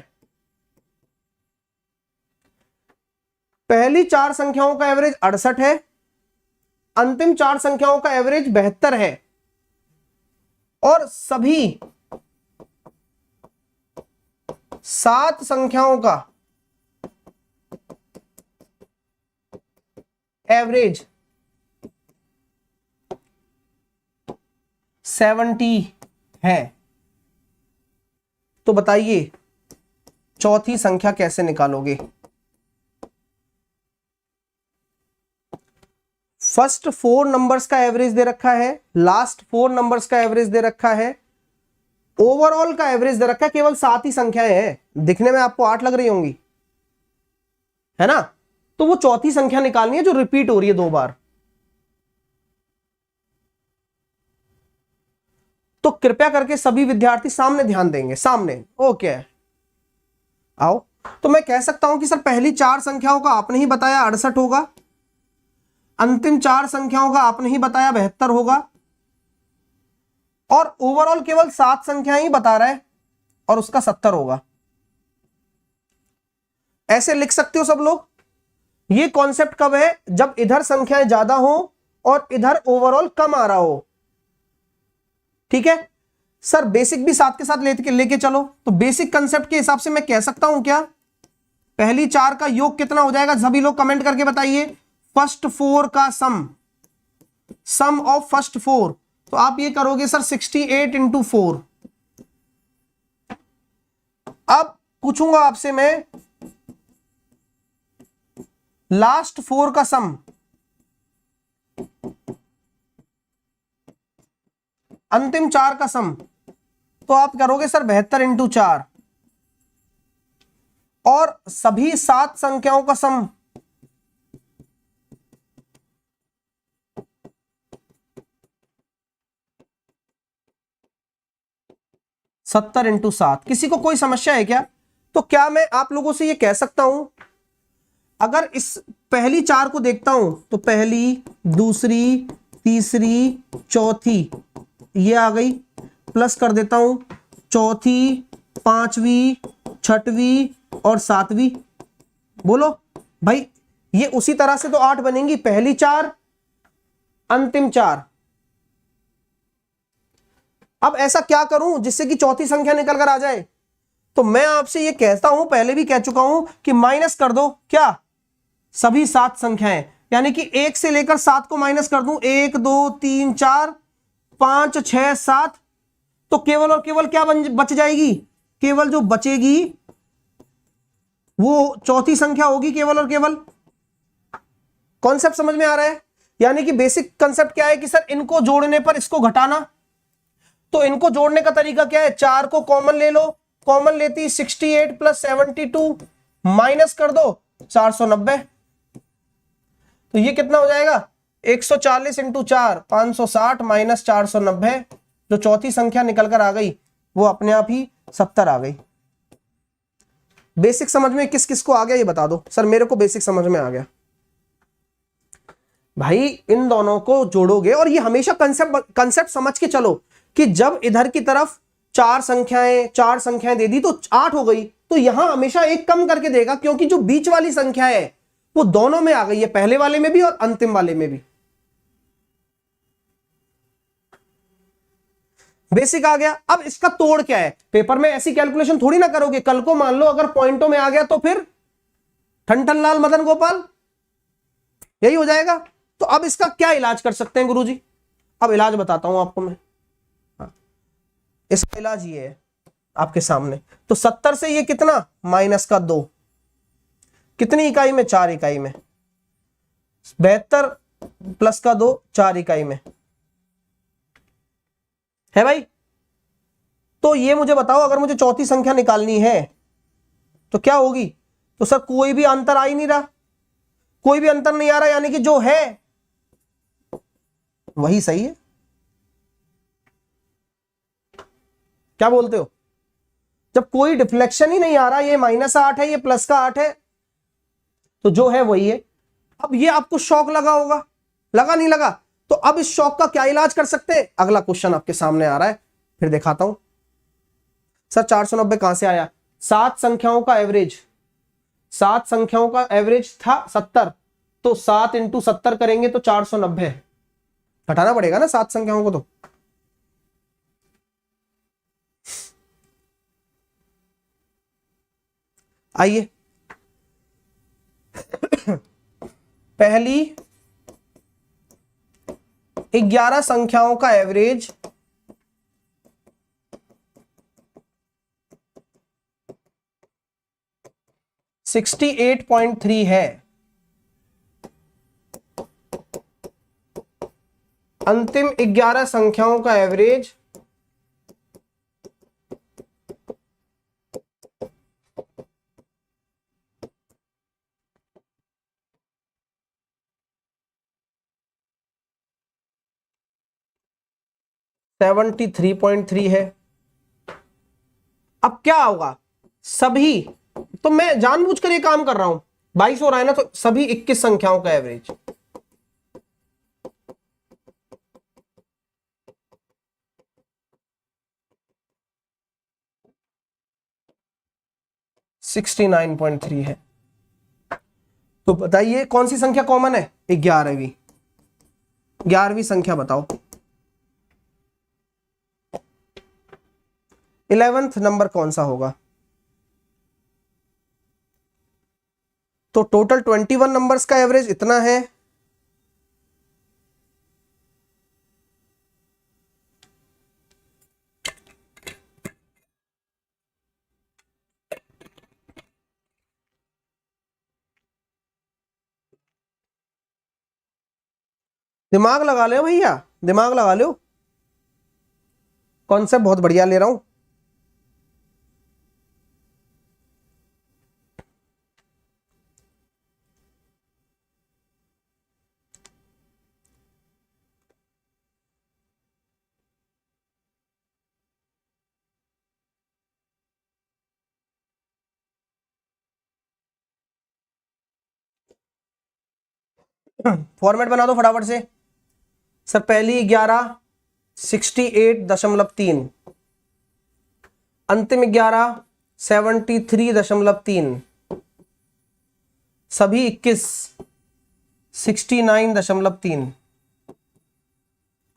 पहली 4 संख्याओं का एवरेज 68 है, अंतिम 4 संख्याओं का एवरेज 72 है, और सभी 7 संख्याओं का एवरेज 70 है। तो बताइए चौथी संख्या कैसे निकालोगे? फर्स्ट 4 नंबर्स का एवरेज दे रखा है, लास्ट 4 नंबर्स का एवरेज दे रखा है, ओवरऑल का एवरेज दे रखा है, केवल 7 ही संख्याएं हैं। दिखने में आपको 8 लग रही होंगी, है ना। तो वो चौथी संख्या निकालनी है जो रिपीट हो रही है 2 बार। तो कृपया करके सभी विद्यार्थी सामने ध्यान देंगे, सामने, ओके। आओ, तो मैं कह सकता हूं कि सर पहली 4 संख्याओं का आपने ही बताया 68 होगा, अंतिम 4 संख्याओं का आपने ही बताया 72 होगा, और ओवरऑल केवल 7 संख्याएं ही बता रहा है और उसका 70 होगा। ऐसे लिख सकते हो सब लोग। ये कॉन्सेप्ट कब है? जब इधर संख्याएं ज्यादा हो और इधर ओवरऑल कम आ रहा हो। ठीक है सर, बेसिक भी साथ के साथ लेके चलो। तो बेसिक कंसेप्ट के हिसाब से मैं कह सकता हूं क्या, पहली 4 का योग कितना हो जाएगा? सभी लोग कमेंट करके बताइए। फर्स्ट 4 का सम ऑफ फर्स्ट 4, तो आप ये करोगे सर 68 इंटू 4। अब पूछूंगा आपसे मैं लास्ट 4 का सम, अंतिम 4 का सम, तो आप करोगे सर 72 इंटू 4, और सभी 7 संख्याओं का सम, सत्तर इंटू 7। किसी को कोई समस्या है क्या? तो क्या मैं आप लोगों से ये कह सकता हूं, अगर इस पहली 4 को देखता हूं तो पहली, दूसरी, तीसरी, चौथी ये आ गई, प्लस कर देता हूं चौथी, 5वीं, 6वीं और 7वीं। बोलो भाई, ये उसी तरह से तो 8 बनेंगी, पहली 4, अंतिम 4। अब ऐसा क्या करूं जिससे कि चौथी संख्या निकल कर आ जाए? तो मैं आपसे ये कहता हूं, पहले भी कह चुका हूं कि माइनस कर दो क्या, सभी 7 संख्याएं, यानी कि 1 से लेकर 7 को माइनस कर दूं, 1 2 3 4 5 6 7, तो केवल और केवल क्या बच जाएगी? केवल जो बचेगी वो चौथी संख्या होगी, केवल और केवल। कॉन्सेप्ट समझ में आ रहा है? यानी कि बेसिक कॉन्सेप्ट क्या है कि सर इनको जोड़ने पर इसको घटाना। तो इनको जोड़ने का तरीका क्या है? 4 को कॉमन ले लो, कॉमन लेती 68 प्लस 72 माइनस कर दो 490, तो ये कितना हो जाएगा? 140 इंटू 4 560 माइनस 490, जो चौथी संख्या निकल कर आ गई वो अपने आप ही 70 आ गई। बेसिक समझ में किस किस को आ गया ये बता दो। सर मेरे को बेसिक समझ में आ गया। भाई इन दोनों को जोड़ोगे और ये हमेशा कंसेप्ट समझ के चलो कि जब इधर की तरफ चार संख्याएं दे दी तो 8 हो गई, तो यहां हमेशा एक कम करके देगा, क्योंकि जो बीच वाली संख्या है वो दोनों में आ गई है, पहले वाले में भी और अंतिम वाले में भी। बेसिक आ गया। अब इसका तोड़ क्या है? पेपर में ऐसी कैलकुलेशन थोड़ी ना करोगे। कल को मान लो अगर पॉइंटों में आ गया तो फिर ठन लाल मदन गोपाल, यही हो जाएगा। तो अब इसका क्या इलाज कर सकते हैं गुरुजी? अब इलाज बताता हूं आपको मैं। इसका इलाज ये है आपके सामने। तो 70 से ये कितना माइनस का 2, कितनी इकाई में? 4 इकाई में। 72 प्लस का 2 4 इकाई में है भाई। तो ये मुझे बताओ, अगर मुझे चौथी संख्या निकालनी है तो क्या होगी? तो सर कोई भी अंतर आ ही नहीं रहा, कोई भी अंतर नहीं आ रहा, यानी कि जो है वही सही है। क्या बोलते हो? जब कोई डिफ्लेक्शन ही नहीं आ रहा, ये -8 है, ये प्लस का 8 है, तो जो है वही है। अब ये आपको शॉक लगा होगा, लगा नहीं लगा? तो अब इस शॉक का क्या इलाज कर सकते हैं? अगला क्वेश्चन आपके सामने आ रहा है, फिर दिखाता हूं। सर 490 कहां से आया? 7 संख्याओं का एवरेज, 7 संख्याओं का एवरेज था 70, तो 7 इंटू 70 करेंगे तो 490। घटाना पड़ेगा ना 7 संख्याओं को। तो आइए पहली 11 संख्याओं का एवरेज 68.3 है। अंतिम 11 संख्याओं का एवरेज 73.3 है। अब क्या होगा? सभी, तो मैं जानबूझकर ये काम कर रहा हूं, 22 हो रहा है ना, तो सभी 21 संख्याओं का एवरेज 69.3 है। तो बताइए कौन सी संख्या कॉमन है? 11वीं। 11वीं संख्या बताओ। 11th नंबर कौन सा होगा? तो टोटल 21 नंबर्स का एवरेज इतना है। दिमाग लगा लो भैया, दिमाग लगा लो, कॉन्सेप्ट बहुत बढ़िया ले रहा हूं। फॉर्मेट बना दो फटाफट से। सर पहली 11 68.3, अंतिम 11 73.3, सभी 21 69.3।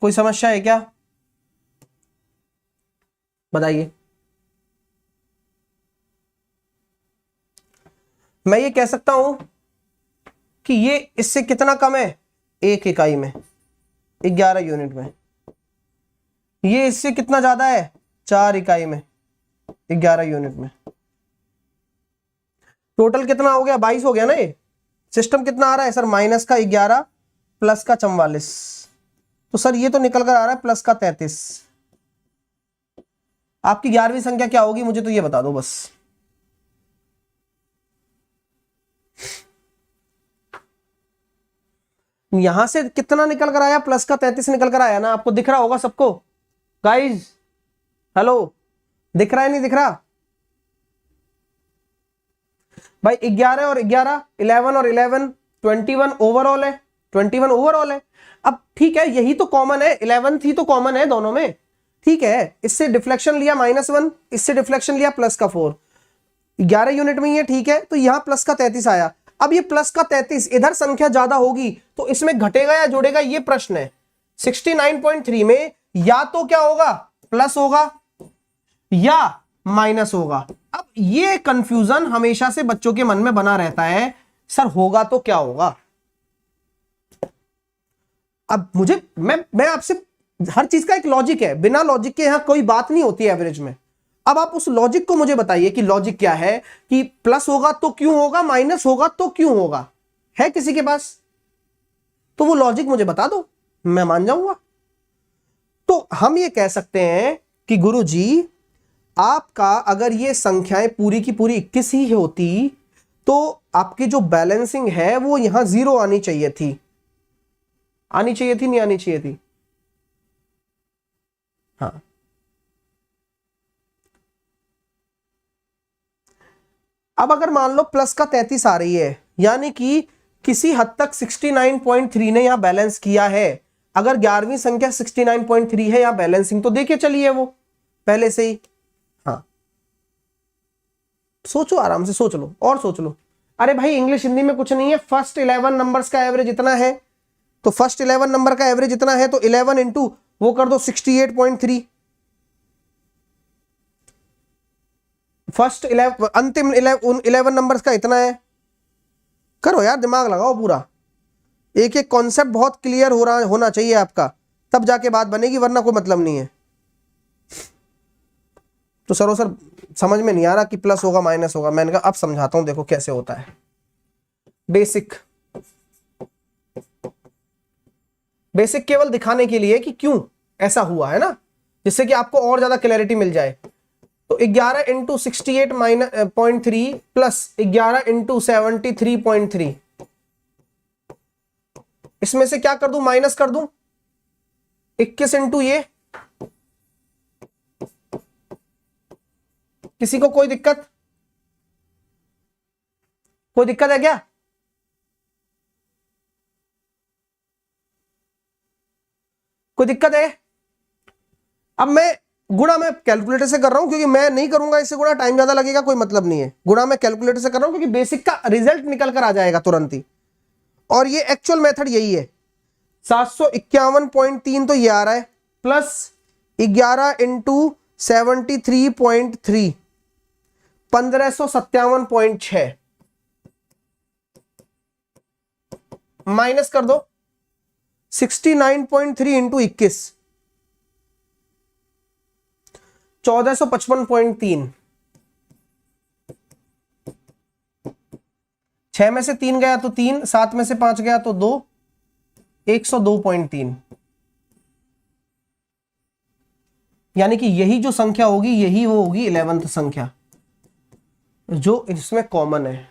कोई समस्या है क्या? बताइए। मैं ये कह सकता हूं कि ये इससे कितना कम है? 1 इकाई में, 11 यूनिट में। ये इससे कितना ज्यादा है? 4 इकाई में, 11 यूनिट में। टोटल कितना हो गया? 22 हो गया ना। ये सिस्टम कितना आ रहा है सर? माइनस का 11 प्लस का 44, तो सर ये तो निकल कर आ रहा है प्लस का 33। आपकी 11वीं संख्या क्या होगी मुझे तो ये बता दो बस। यहां से कितना निकल कर आया, प्लस का 33 निकल कर आया ना, आपको दिख रहा होगा सबको गाइज, हेलो, दिख रहा है नहीं दिख रहा भाई? 11 और 11, 11 और 11, 21 ओवरऑल है, 21 ओवरऑल है। अब ठीक है, यही तो कॉमन है, 11 ही तो कॉमन है दोनों में, ठीक है। इससे डिफ्लेक्शन लिया -1, इससे डिफ्लेक्शन लिया प्लस का 4, 11 यूनिट में ही है, ठीक है। तो यहां प्लस का 33 आया। अब ये प्लस का 33 इधर संख्या ज्यादा होगी तो इसमें घटेगा या जुड़ेगा, ये प्रश्न है। 69.3 में या तो क्या होगा, प्लस होगा या माइनस होगा। अब ये कंफ्यूजन हमेशा से बच्चों के मन में बना रहता है, सर होगा तो क्या होगा। अब मुझे मैं आपसे, हर चीज का एक लॉजिक है, बिना लॉजिक के यहां कोई बात नहीं होती है एवरेज में। अब आप उस लॉजिक को मुझे बताइए कि लॉजिक क्या है, कि प्लस होगा तो क्यों होगा, माइनस होगा तो क्यों होगा, है किसी के पास? तो वो लॉजिक मुझे बता दो, मैं मान जाऊंगा। तो हम ये कह सकते हैं कि गुरुजी आपका अगर ये संख्याएं पूरी की पूरी 21 ही होती तो आपकी जो बैलेंसिंग है वो यहां 0 आनी चाहिए थी। आनी चाहिए थी, नहीं आनी चाहिए थी? हाँ, अब अगर मान लो प्लस का 33 आ रही है, यानी कि किसी हद तक 69.3 ने यहां बैलेंस किया है। अगर 11वीं संख्या 69.3 है यहां बैलेंसिंग, तो देखिए चलिए वो पहले से ही। हाँ, सोचो, आराम से सोच लो और सोच लो। अरे भाई इंग्लिश हिंदी में कुछ नहीं है, फर्स्ट 11 नंबर्स का एवरेज इतना है, तो फर्स्ट 11 नंबर का एवरेज इतना है तो 11 इंटू वो कर दो 68.3। फर्स्ट 11, अंतिम 11 नंबर्स का इतना है। करो यार, दिमाग लगाओ पूरा, एक एक कॉन्सेप्ट बहुत क्लियर हो रहा होना चाहिए आपका, तब जाके बात बनेगी, वरना कोई मतलब नहीं है। तो सर समझ में नहीं आ रहा कि प्लस होगा माइनस होगा, मैंने कहा अब समझाता हूं, देखो कैसे होता है। बेसिक केवल दिखाने के लिए कि क्यों ऐसा हुआ है ना, जिससे कि आपको और ज्यादा क्लैरिटी मिल जाए। तो 11 इंटू 68.3 प्लस 11 इंटू 73.3, इसमें से क्या कर दूं, माइनस कर दूं 21 इंटू ये। किसी को कोई दिक्कत, कोई दिक्कत है क्या? कोई दिक्कत है? अब मैं गुणा मैं कैलकुलेटर से कर रहा हूं, क्योंकि मैं नहीं करूंगा इससे गुणा, टाइम ज्यादा लगेगा, कोई मतलब नहीं है। गुणा मैं कैलकुलेटर से कर रहा हूं क्योंकि बेसिक का रिजल्ट निकल कर आ जाएगा तुरंत ही, और ये एक्चुअल मेथड यही है। 751.3 तो ये आ रहा है, प्लस 11 इंटू 73.3, 1557.6, माइनस कर दो 69.3 इंटू 21, 1455.3, 6 में से 3 गया तो 3, 7 में से 5 गया तो 2, 102.3। यानी कि यही जो संख्या होगी यही वो होगी 11th संख्या जो इसमें कॉमन है,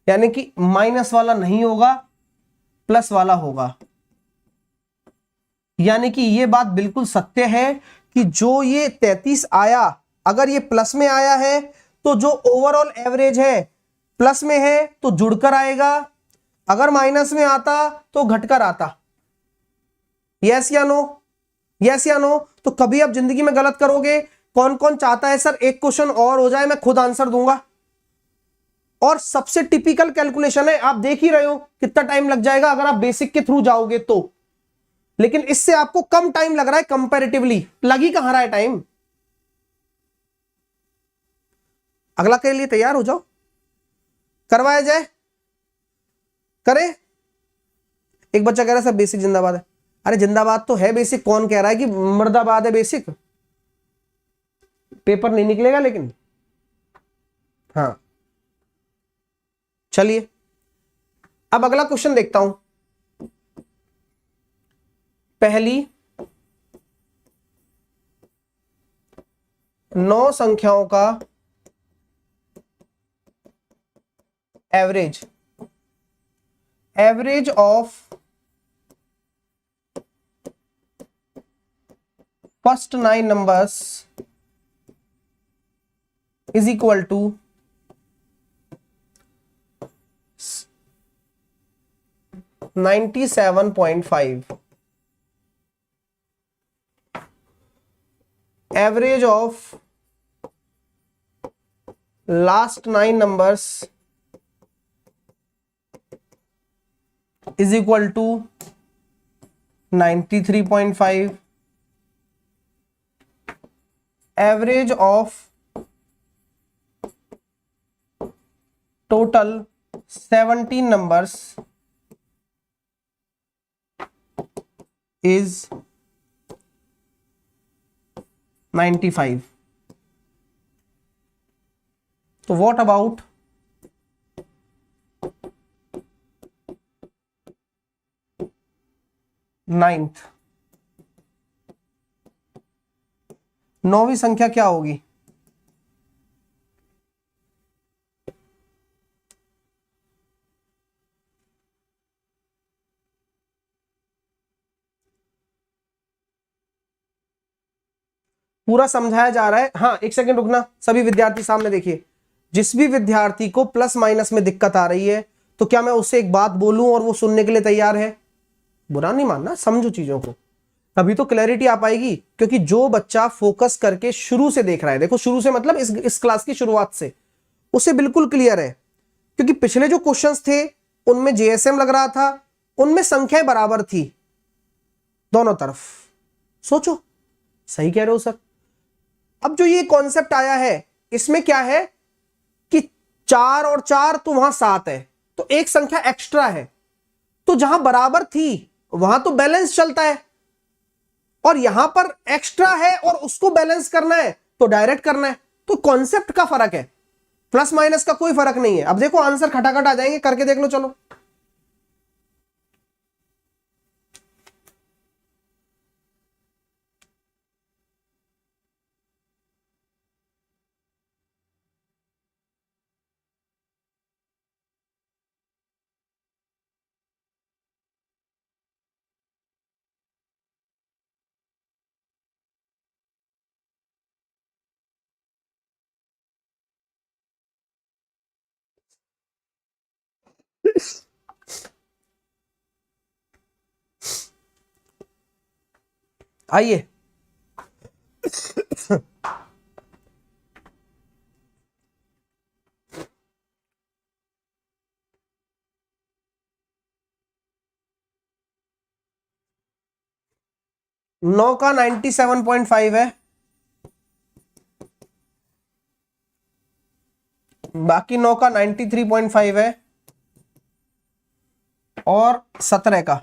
यानी कि माइनस वाला नहीं होगा, प्लस वाला होगा। यानी कि ये बात बिल्कुल सत्य है कि जो ये 33 आया, अगर ये प्लस में आया है तो जो ओवरऑल एवरेज है प्लस में है तो जुड़कर आएगा, अगर माइनस में आता तो घटकर आता। यस या नो, यस या नो? तो कभी आप जिंदगी में गलत करोगे? कौन कौन चाहता है सर एक क्वेश्चन और हो जाए, मैं खुद आंसर दूंगा? और सबसे टिपिकल कैलकुलेशन है, आप देख ही रहे हो कितना टाइम लग जाएगा अगर आप बेसिक के थ्रू जाओगे तो, लेकिन इससे आपको कम टाइम लग रहा है कंपैरेटिवली। लग ही कहां रहा है टाइम? अगला के लिए तैयार हो जाओ, करवाया जाए, करें। एक बच्चा कह रहा है सर बेसिक जिंदाबाद है। अरे जिंदाबाद तो है बेसिक, कौन कह रहा है कि मुर्दाबाद है बेसिक? पेपर नहीं निकलेगा लेकिन। हाँ चलिए अब अगला क्वेश्चन देखता हूं। पहली 9 संख्याओं का average of first 9 numbers is equal to 97.5. Average of last 9 numbers is equal to 93.5. Average of total 17 numbers is 95. So what about ninth? नौवीं संख्या क्या होगी? पूरा समझाया जा रहा है। हाँ, एक सेकंड रुकना, सभी विद्यार्थी सामने देखिए। जिस भी विद्यार्थी को प्लस माइनस में दिक्कत आ रही है तो क्या मैं उससे एक बात बोलूं और वो सुनने के लिए तैयार है? बुरा नहीं मानना, समझो चीजों को, तभी तो क्लैरिटी आ पाएगी। क्योंकि जो बच्चा फोकस करके शुरू से देख रहा है, देखो शुरू से मतलब इस क्लास की शुरुआत से, उसे बिल्कुल क्लियर है। क्योंकि पिछले जो क्वेश्चंस थे उनमें जेएसएम लग रहा था, उनमें संख्याएं बराबर थी दोनों तरफ। सोचो, सही कह रहे हो सर। अब जो ये कॉन्सेप्ट आया है इसमें क्या है कि 4 और 4 तो वहां 7 है, तो एक संख्या एक्स्ट्रा है, तो जहां बराबर थी वहां तो बैलेंस चलता है, और यहां पर एक्स्ट्रा है और उसको बैलेंस करना है तो डायरेक्ट करना है। तो कॉन्सेप्ट का फर्क है, प्लस माइनस का कोई फर्क नहीं है। अब देखो आंसर खटाखट आ जाएंगे, करके देख लो। चलो आइए, नौ का 97.5 है, बाकी 9 का 93.5 है, और 17 का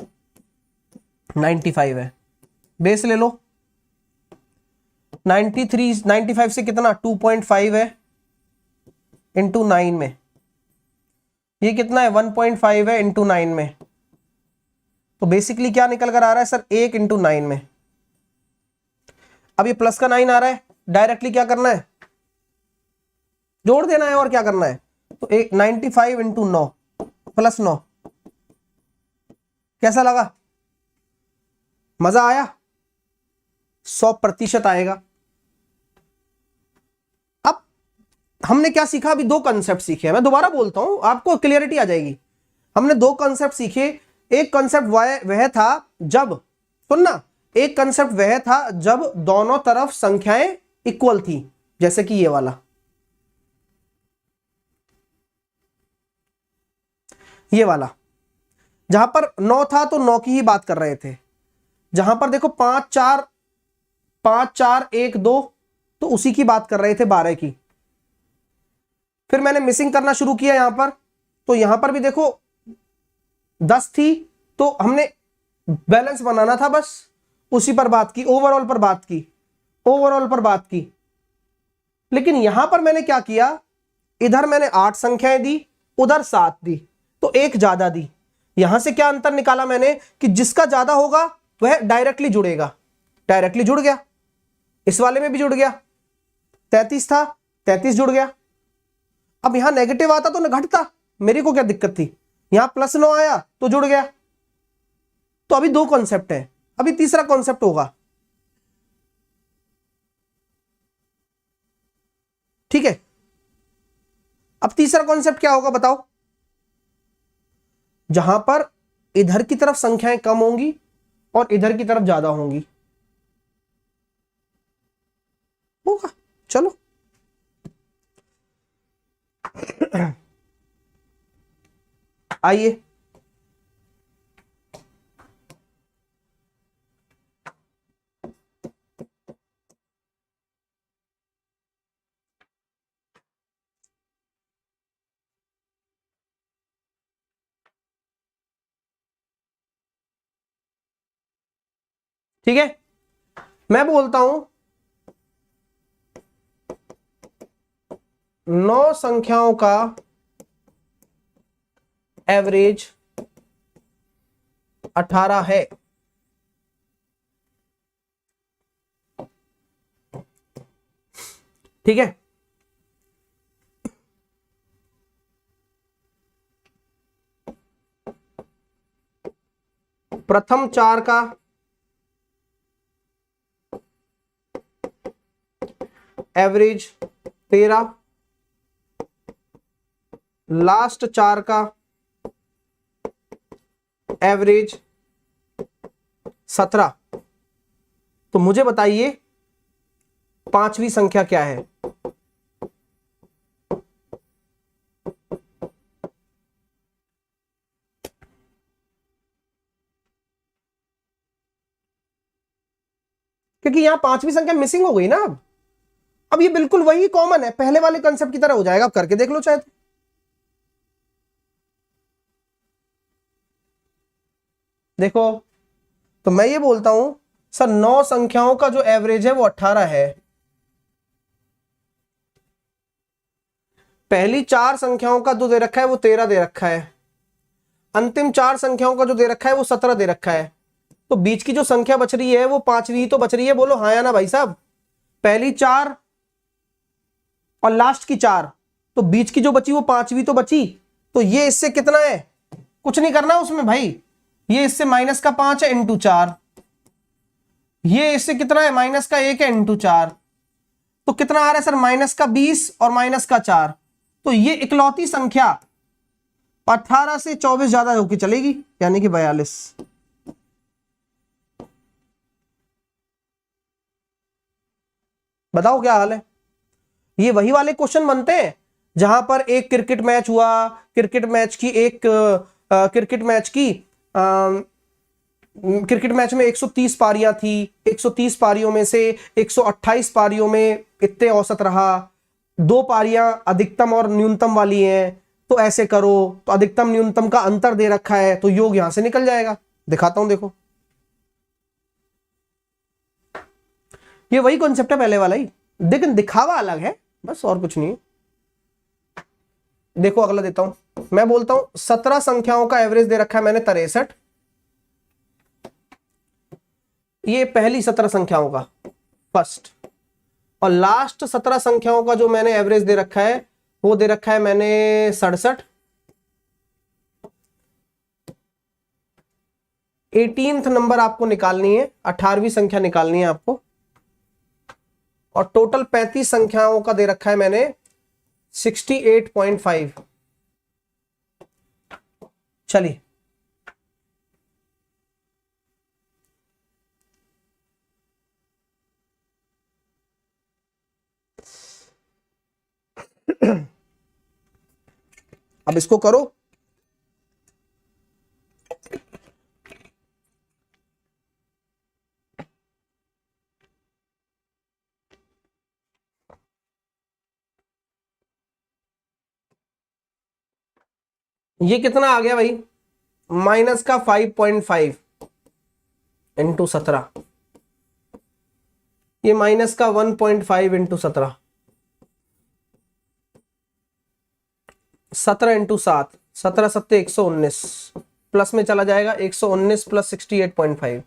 95 है। बेस ले लो। 95 से कितना 2.5 है इंटू 9 में, ये कितना है 1.5 है इंटू 9 में। तो बेसिकली क्या निकल कर आ रहा है सर, 1 इंटू 9 में। अब ये प्लस का 9 आ रहा है, डायरेक्टली क्या करना है, जोड़ देना है, और क्या करना है। तो 95 इंटू 9 प्लस 9, कैसा लगा? मजा आया? 100% आएगा। अब हमने क्या सीखा? अभी 2 कंसेप्ट सीखे। मैं दोबारा बोलता हूं, आपको क्लियरिटी आ जाएगी। हमने 2 कंसेप्ट सीखे। एक कंसेप्ट वह था जब, सुनना, एक कंसेप्ट वह था जब दोनों तरफ संख्याएं इक्वल थी, जैसे कि ये वाला, ये वाला, जहां पर 9 था तो 9 की ही बात कर रहे थे। जहां पर देखो 5 4 1 2, तो उसी की बात कर रहे थे 12 की। फिर मैंने मिसिंग करना शुरू किया यहां पर, तो यहां पर भी देखो 10 थी, तो हमने बैलेंस बनाना था, बस उसी पर बात की, ओवरऑल पर बात की, ओवरऑल पर बात की। लेकिन यहां पर मैंने क्या किया, इधर मैंने 8 संख्याएं दी, उधर 7 दी, तो एक ज्यादा दी। यहां से क्या अंतर निकाला मैंने कि जिसका ज्यादा होगा वह डायरेक्टली जुड़ेगा। डायरेक्टली जुड़ गया, इस वाले में भी जुड़ गया। 33 था, 33 जुड़ गया। अब यहां नेगेटिव आता तो न घटता, मेरे को क्या दिक्कत थी। यहां प्लस 9 आया तो जुड़ गया। तो अभी 2 कॉन्सेप्ट है, अभी तीसरा कॉन्सेप्ट होगा। ठीक है। अब तीसरा कॉन्सेप्ट क्या होगा बताओ? जहां पर इधर की तरफ संख्याएं कम होंगी और इधर की तरफ ज्यादा होंगी, होगा। चलो आइए, ठीक है। मैं बोलता हूं 9 संख्याओं का एवरेज 18 है। ठीक है। प्रथम 4 का एवरेज 13, लास्ट 4 का एवरेज 17। तो मुझे बताइए पांचवी संख्या क्या है? क्योंकि यहां पांचवी संख्या मिसिंग हो गई ना। अब ये बिल्कुल वही कॉमन है, पहले वाले कंसेप्ट की तरह हो जाएगा। अब करके देख लो चाहे तो। देखो, तो मैं ये बोलता हूं सर 9 संख्याओं का जो एवरेज है वो 18 है। पहली 4 संख्याओं का जो दे रखा है वो 13 दे रखा है, अंतिम 4 संख्याओं का जो दे रखा है वो 17 दे रखा है। तो बीच की जो संख्या बच रही है वो पांचवी ही तो बच रही है। बोलो हाँ या ना भाई साहब? पहली 4 और लास्ट की 4, तो बीच की जो बची वो पांचवी तो बची। तो ये इससे कितना है? कुछ नहीं करना उसमें भाई, ये इससे माइनस का 5 है इंटू 4, ये इससे कितना है? माइनस का 1 है इंटू 4। तो कितना आ रहा है सर? माइनस का 20 और माइनस का 4। तो ये इकलौती संख्या 18 से 24 ज्यादा होकर चलेगी, यानी कि 42। बताओ क्या हाल है? ये वही वाले क्वेश्चन बनते हैं जहां पर एक क्रिकेट मैच हुआ, क्रिकेट मैच में 130 पारियां थी, 130 पारियों में से 128 पारियों में इतने औसत रहा, 2 पारियां अधिकतम और न्यूनतम वाली हैं। तो ऐसे करो, तो अधिकतम न्यूनतम का अंतर दे रखा है, तो योग यहां से निकल जाएगा। दिखाता हूं, देखो ये वही कॉन्सेप्ट है पहले वाला ही, लेकिन दिखावा अलग है, बस और कुछ नहीं। देखो अगला देता हूं, मैं बोलता हूं 17 संख्याओं का एवरेज दे रखा है मैंने 63। ये पहली 17 संख्याओं का फर्स्ट, और लास्ट 17 संख्याओं का जो मैंने एवरेज दे रखा है वो दे रखा है मैंने 67। 18th नंबर आपको निकालनी है, 18वीं संख्या निकालनी है आपको, और टोटल 35 संख्याओं का दे रखा है मैंने 68.5। चलिए अब इसको करो। ये कितना आ गया भाई? माइनस का 5.5 इंटू 17, ये माइनस का 1.5 इंटू 17, 17 इंटू 7, 17 सत्ते 119, प्लस में चला जाएगा 119 प्लस 68.5,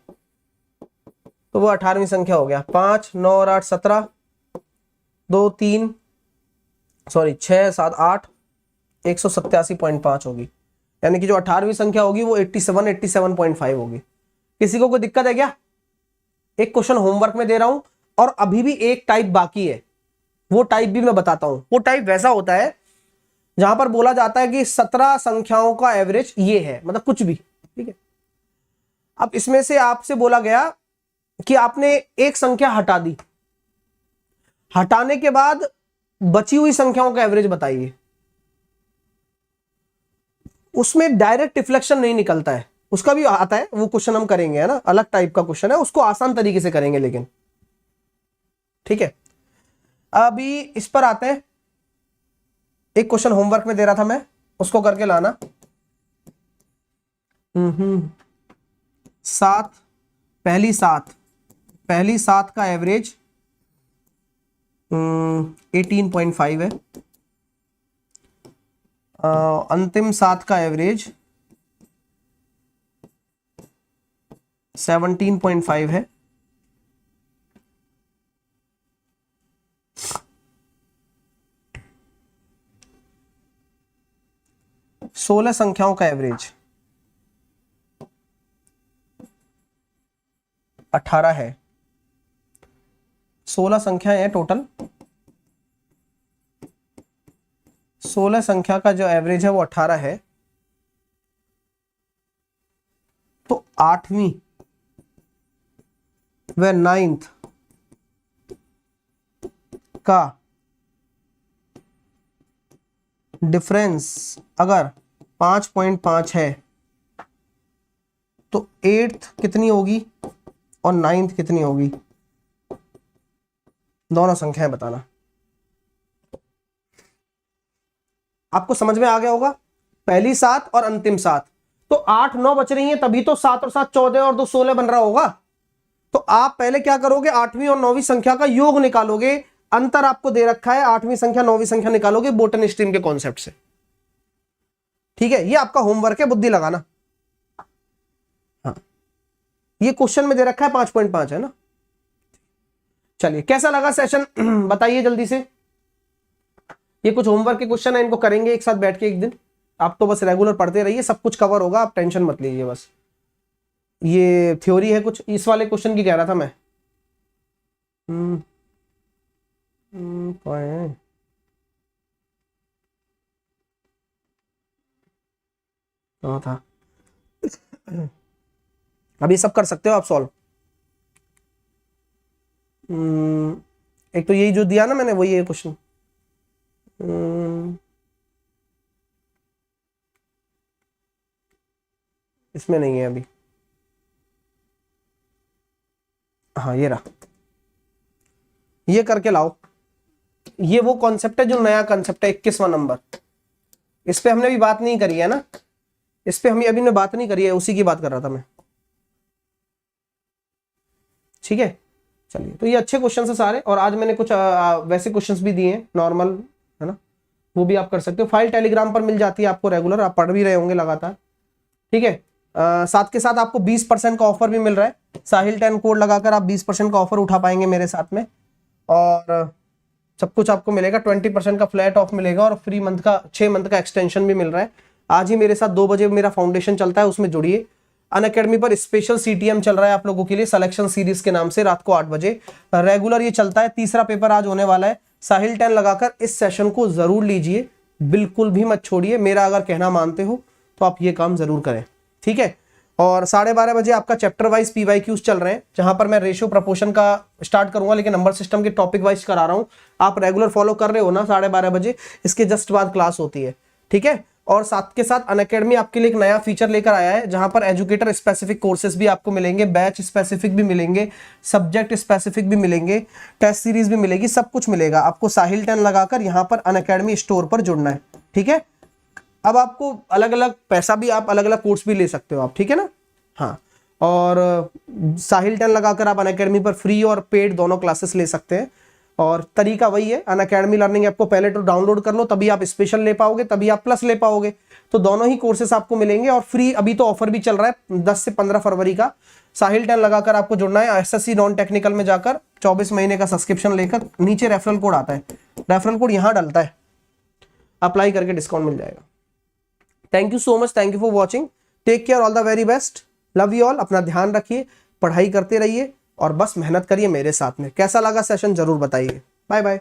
तो वो 18वीं संख्या हो गया। 5 9 और 8 17, 2 3 सॉरी 6 7 8, 187.5 होगी, यानी कि जो 18वीं संख्या होगी वो 87.5 होगी। किसी को कोई दिक्कत है क्या? एक क्वेश्चन होमवर्क में दे रहा हूं और अभी भी एक टाइप बाकी है, वो टाइप भी मैं बताता हूं। वो टाइप वैसा होता है जहां पर बोला जाता है कि 17 संख्याओं का एवरेज ये है, मतलब कुछ भी, ठीक है। अब इसमें से आपसे बोला गया कि आपने एक संख्या हटा दी, हटाने के बाद बची हुई संख्याओं का एवरेज बताइए। उसमें डायरेक्ट रिफ्लेक्शन नहीं निकलता है, उसका भी आता है, वो क्वेश्चन हम करेंगे, है ना, अलग टाइप का क्वेश्चन है, उसको आसान तरीके से करेंगे लेकिन, ठीक है। अभी इस पर आते हैं। एक क्वेश्चन होमवर्क में दे रहा था मैं, उसको करके लाना। 7 पहली सात का एवरेज 18.5 है। अंतिम 7 का एवरेज 17.5 है। सोलह संख्याओं का एवरेज 18 है। 16 संख्याएं हैं टोटल। 16 संख्या का जो एवरेज है वो 18 है। तो 8वीं व 9th का डिफरेंस अगर 5.5 है तो 8th कितनी होगी और 9th कितनी होगी, दोनों संख्याएं बताना। आपको समझ में आ गया होगा, पहली 7 और अंतिम 7, तो 8 9 बच रही हैं, तभी तो 7 और 7 14 और 2 16 बन रहा होगा। तो आप पहले क्या करोगे, 8वीं और 9वीं संख्या का योग निकालोगे। अंतर आपको दे रखा है, 8वीं संख्या 9वीं संख्या निकालोगे बोटन स्ट्रीम के कॉन्सेप्ट से, ठीक है। ये आपका होमवर्क है, बुद्धि लगाना। हाँ, ये क्वेश्चन में दे रखा है 5.5 है ना। चलिए, कैसा लगा सेशन बताइए जल्दी से। ये कुछ होमवर्क के क्वेश्चन है, इनको करेंगे एक साथ बैठ के एक दिन। आप तो बस रेगुलर पढ़ते रहिए, सब कुछ कवर होगा, आप टेंशन मत लीजिए। बस ये थ्योरी है कुछ, इस वाले क्वेश्चन की कह रहा था मैं। कहाँ था? अभी सब कर सकते हो आप सॉल्व। एक तो यही जो दिया ना मैंने, वही है क्वेश्चन। इसमें नहीं है अभी। हाँ, ये रहा, ये करके लाओ। ये वो कॉन्सेप्ट है जो नया कॉन्सेप्ट है, 21वां नंबर। इस पे हमने अभी बात नहीं करी है ना, इस पे हम अभी ने बात नहीं करी है, उसी की बात कर रहा था मैं, ठीक है। चलिए, तो ये अच्छे क्वेश्चन है सारे, और आज मैंने कुछ वैसे क्वेश्चंस भी दिए हैं नॉर्मल, है ना, वो भी आप कर सकते हो। फाइल टेलीग्राम पर मिल जाती है आपको रेगुलर, आप पढ़ भी रहे होंगे लगातार, ठीक है। साथ के साथ आपको 20% का ऑफर भी मिल रहा है। साहिल 10 कोड लगाकर आप 20% का ऑफर उठा पाएंगे मेरे साथ में, और सब कुछ आपको मिलेगा। 20% का फ्लैट ऑफ मिलेगा, और फ्री मंथ का 6 मंथ का एक्सटेंशन भी मिल रहा है। आज ही मेरे साथ 2 बजे मेरा फाउंडेशन चलता है, उसमें जुड़िए। अनअकैडमी पर स्पेशल सीटीएम चल रहा है आप लोगों के लिए, सिलेक्शन सीरीज के नाम से, रात को 8 बजे रेगुलर ये चलता है। तीसरा पेपर आज होने वाला है। साहिल 10 लगाकर इस सेशन को जरूर लीजिए, बिल्कुल भी मत छोड़िए। मेरा अगर कहना मानते हो तो आप ये काम जरूर करें, ठीक है। और 12:30 बजे आपका चैप्टर वाइज PYQs चल रहे हैं, जहां पर मैं रेशियो प्रपोर्शन का स्टार्ट करूंगा, लेकिन नंबर सिस्टम के टॉपिक वाइज करा रहा हूं। आप रेगुलर फॉलो कर रहे हो ना, 12:30 बजे इसके जस्ट बाद क्लास होती है, ठीक है। और साथ के साथ अनअकैडमी आपके लिए एक नया फीचर लेकर आया है, जहां पर एजुकेटर स्पेसिफिक कोर्सेज भी आपको मिलेंगे, बैच स्पेसिफिक भी मिलेंगे, सब्जेक्ट स्पेसिफिक भी मिलेंगे, टेस्ट सीरीज भी मिलेगी, सब कुछ मिलेगा आपको। साहिल 10 लगाकर यहाँ पर अनअकैडमी स्टोर पर जुड़ना है, ठीक है। अब आपको अलग अलग पैसा भी, आप अलग अलग कोर्स भी ले सकते हो आप, ठीक है ना। हाँ, और साहिल 10 लगाकर आप अनअकैडमी पर फ्री और पेड दोनों क्लासेस ले सकते हैं। और तरीका वही है, अनअकैडमी लर्निंग ऐप को पहले तो डाउनलोड कर लो, तभी आप स्पेशल ले पाओगे, तभी आप प्लस ले पाओगे। तो दोनों ही कोर्सेस आपको मिलेंगे, और फ्री अभी तो ऑफर भी चल रहा है 10 से 15 फरवरी का। साहिल 10 लगाकर आपको जुड़ना है। SSC नॉन टेक्निकल में जाकर 24 महीने का सब्सक्रिप्शन लेकर, नीचे रेफरल कोड आता है, रेफरल कोड यहाँ डलता है, अप्लाई करके डिस्काउंट मिल जाएगा। Thank you so much, thank you for watching, take care, all the very best, love you all. अपना ध्यान रखिए, पढ़ाई करते रहिए, और बस मेहनत करिए मेरे साथ में। कैसा लगा सेशन जरूर बताइए। Bye bye.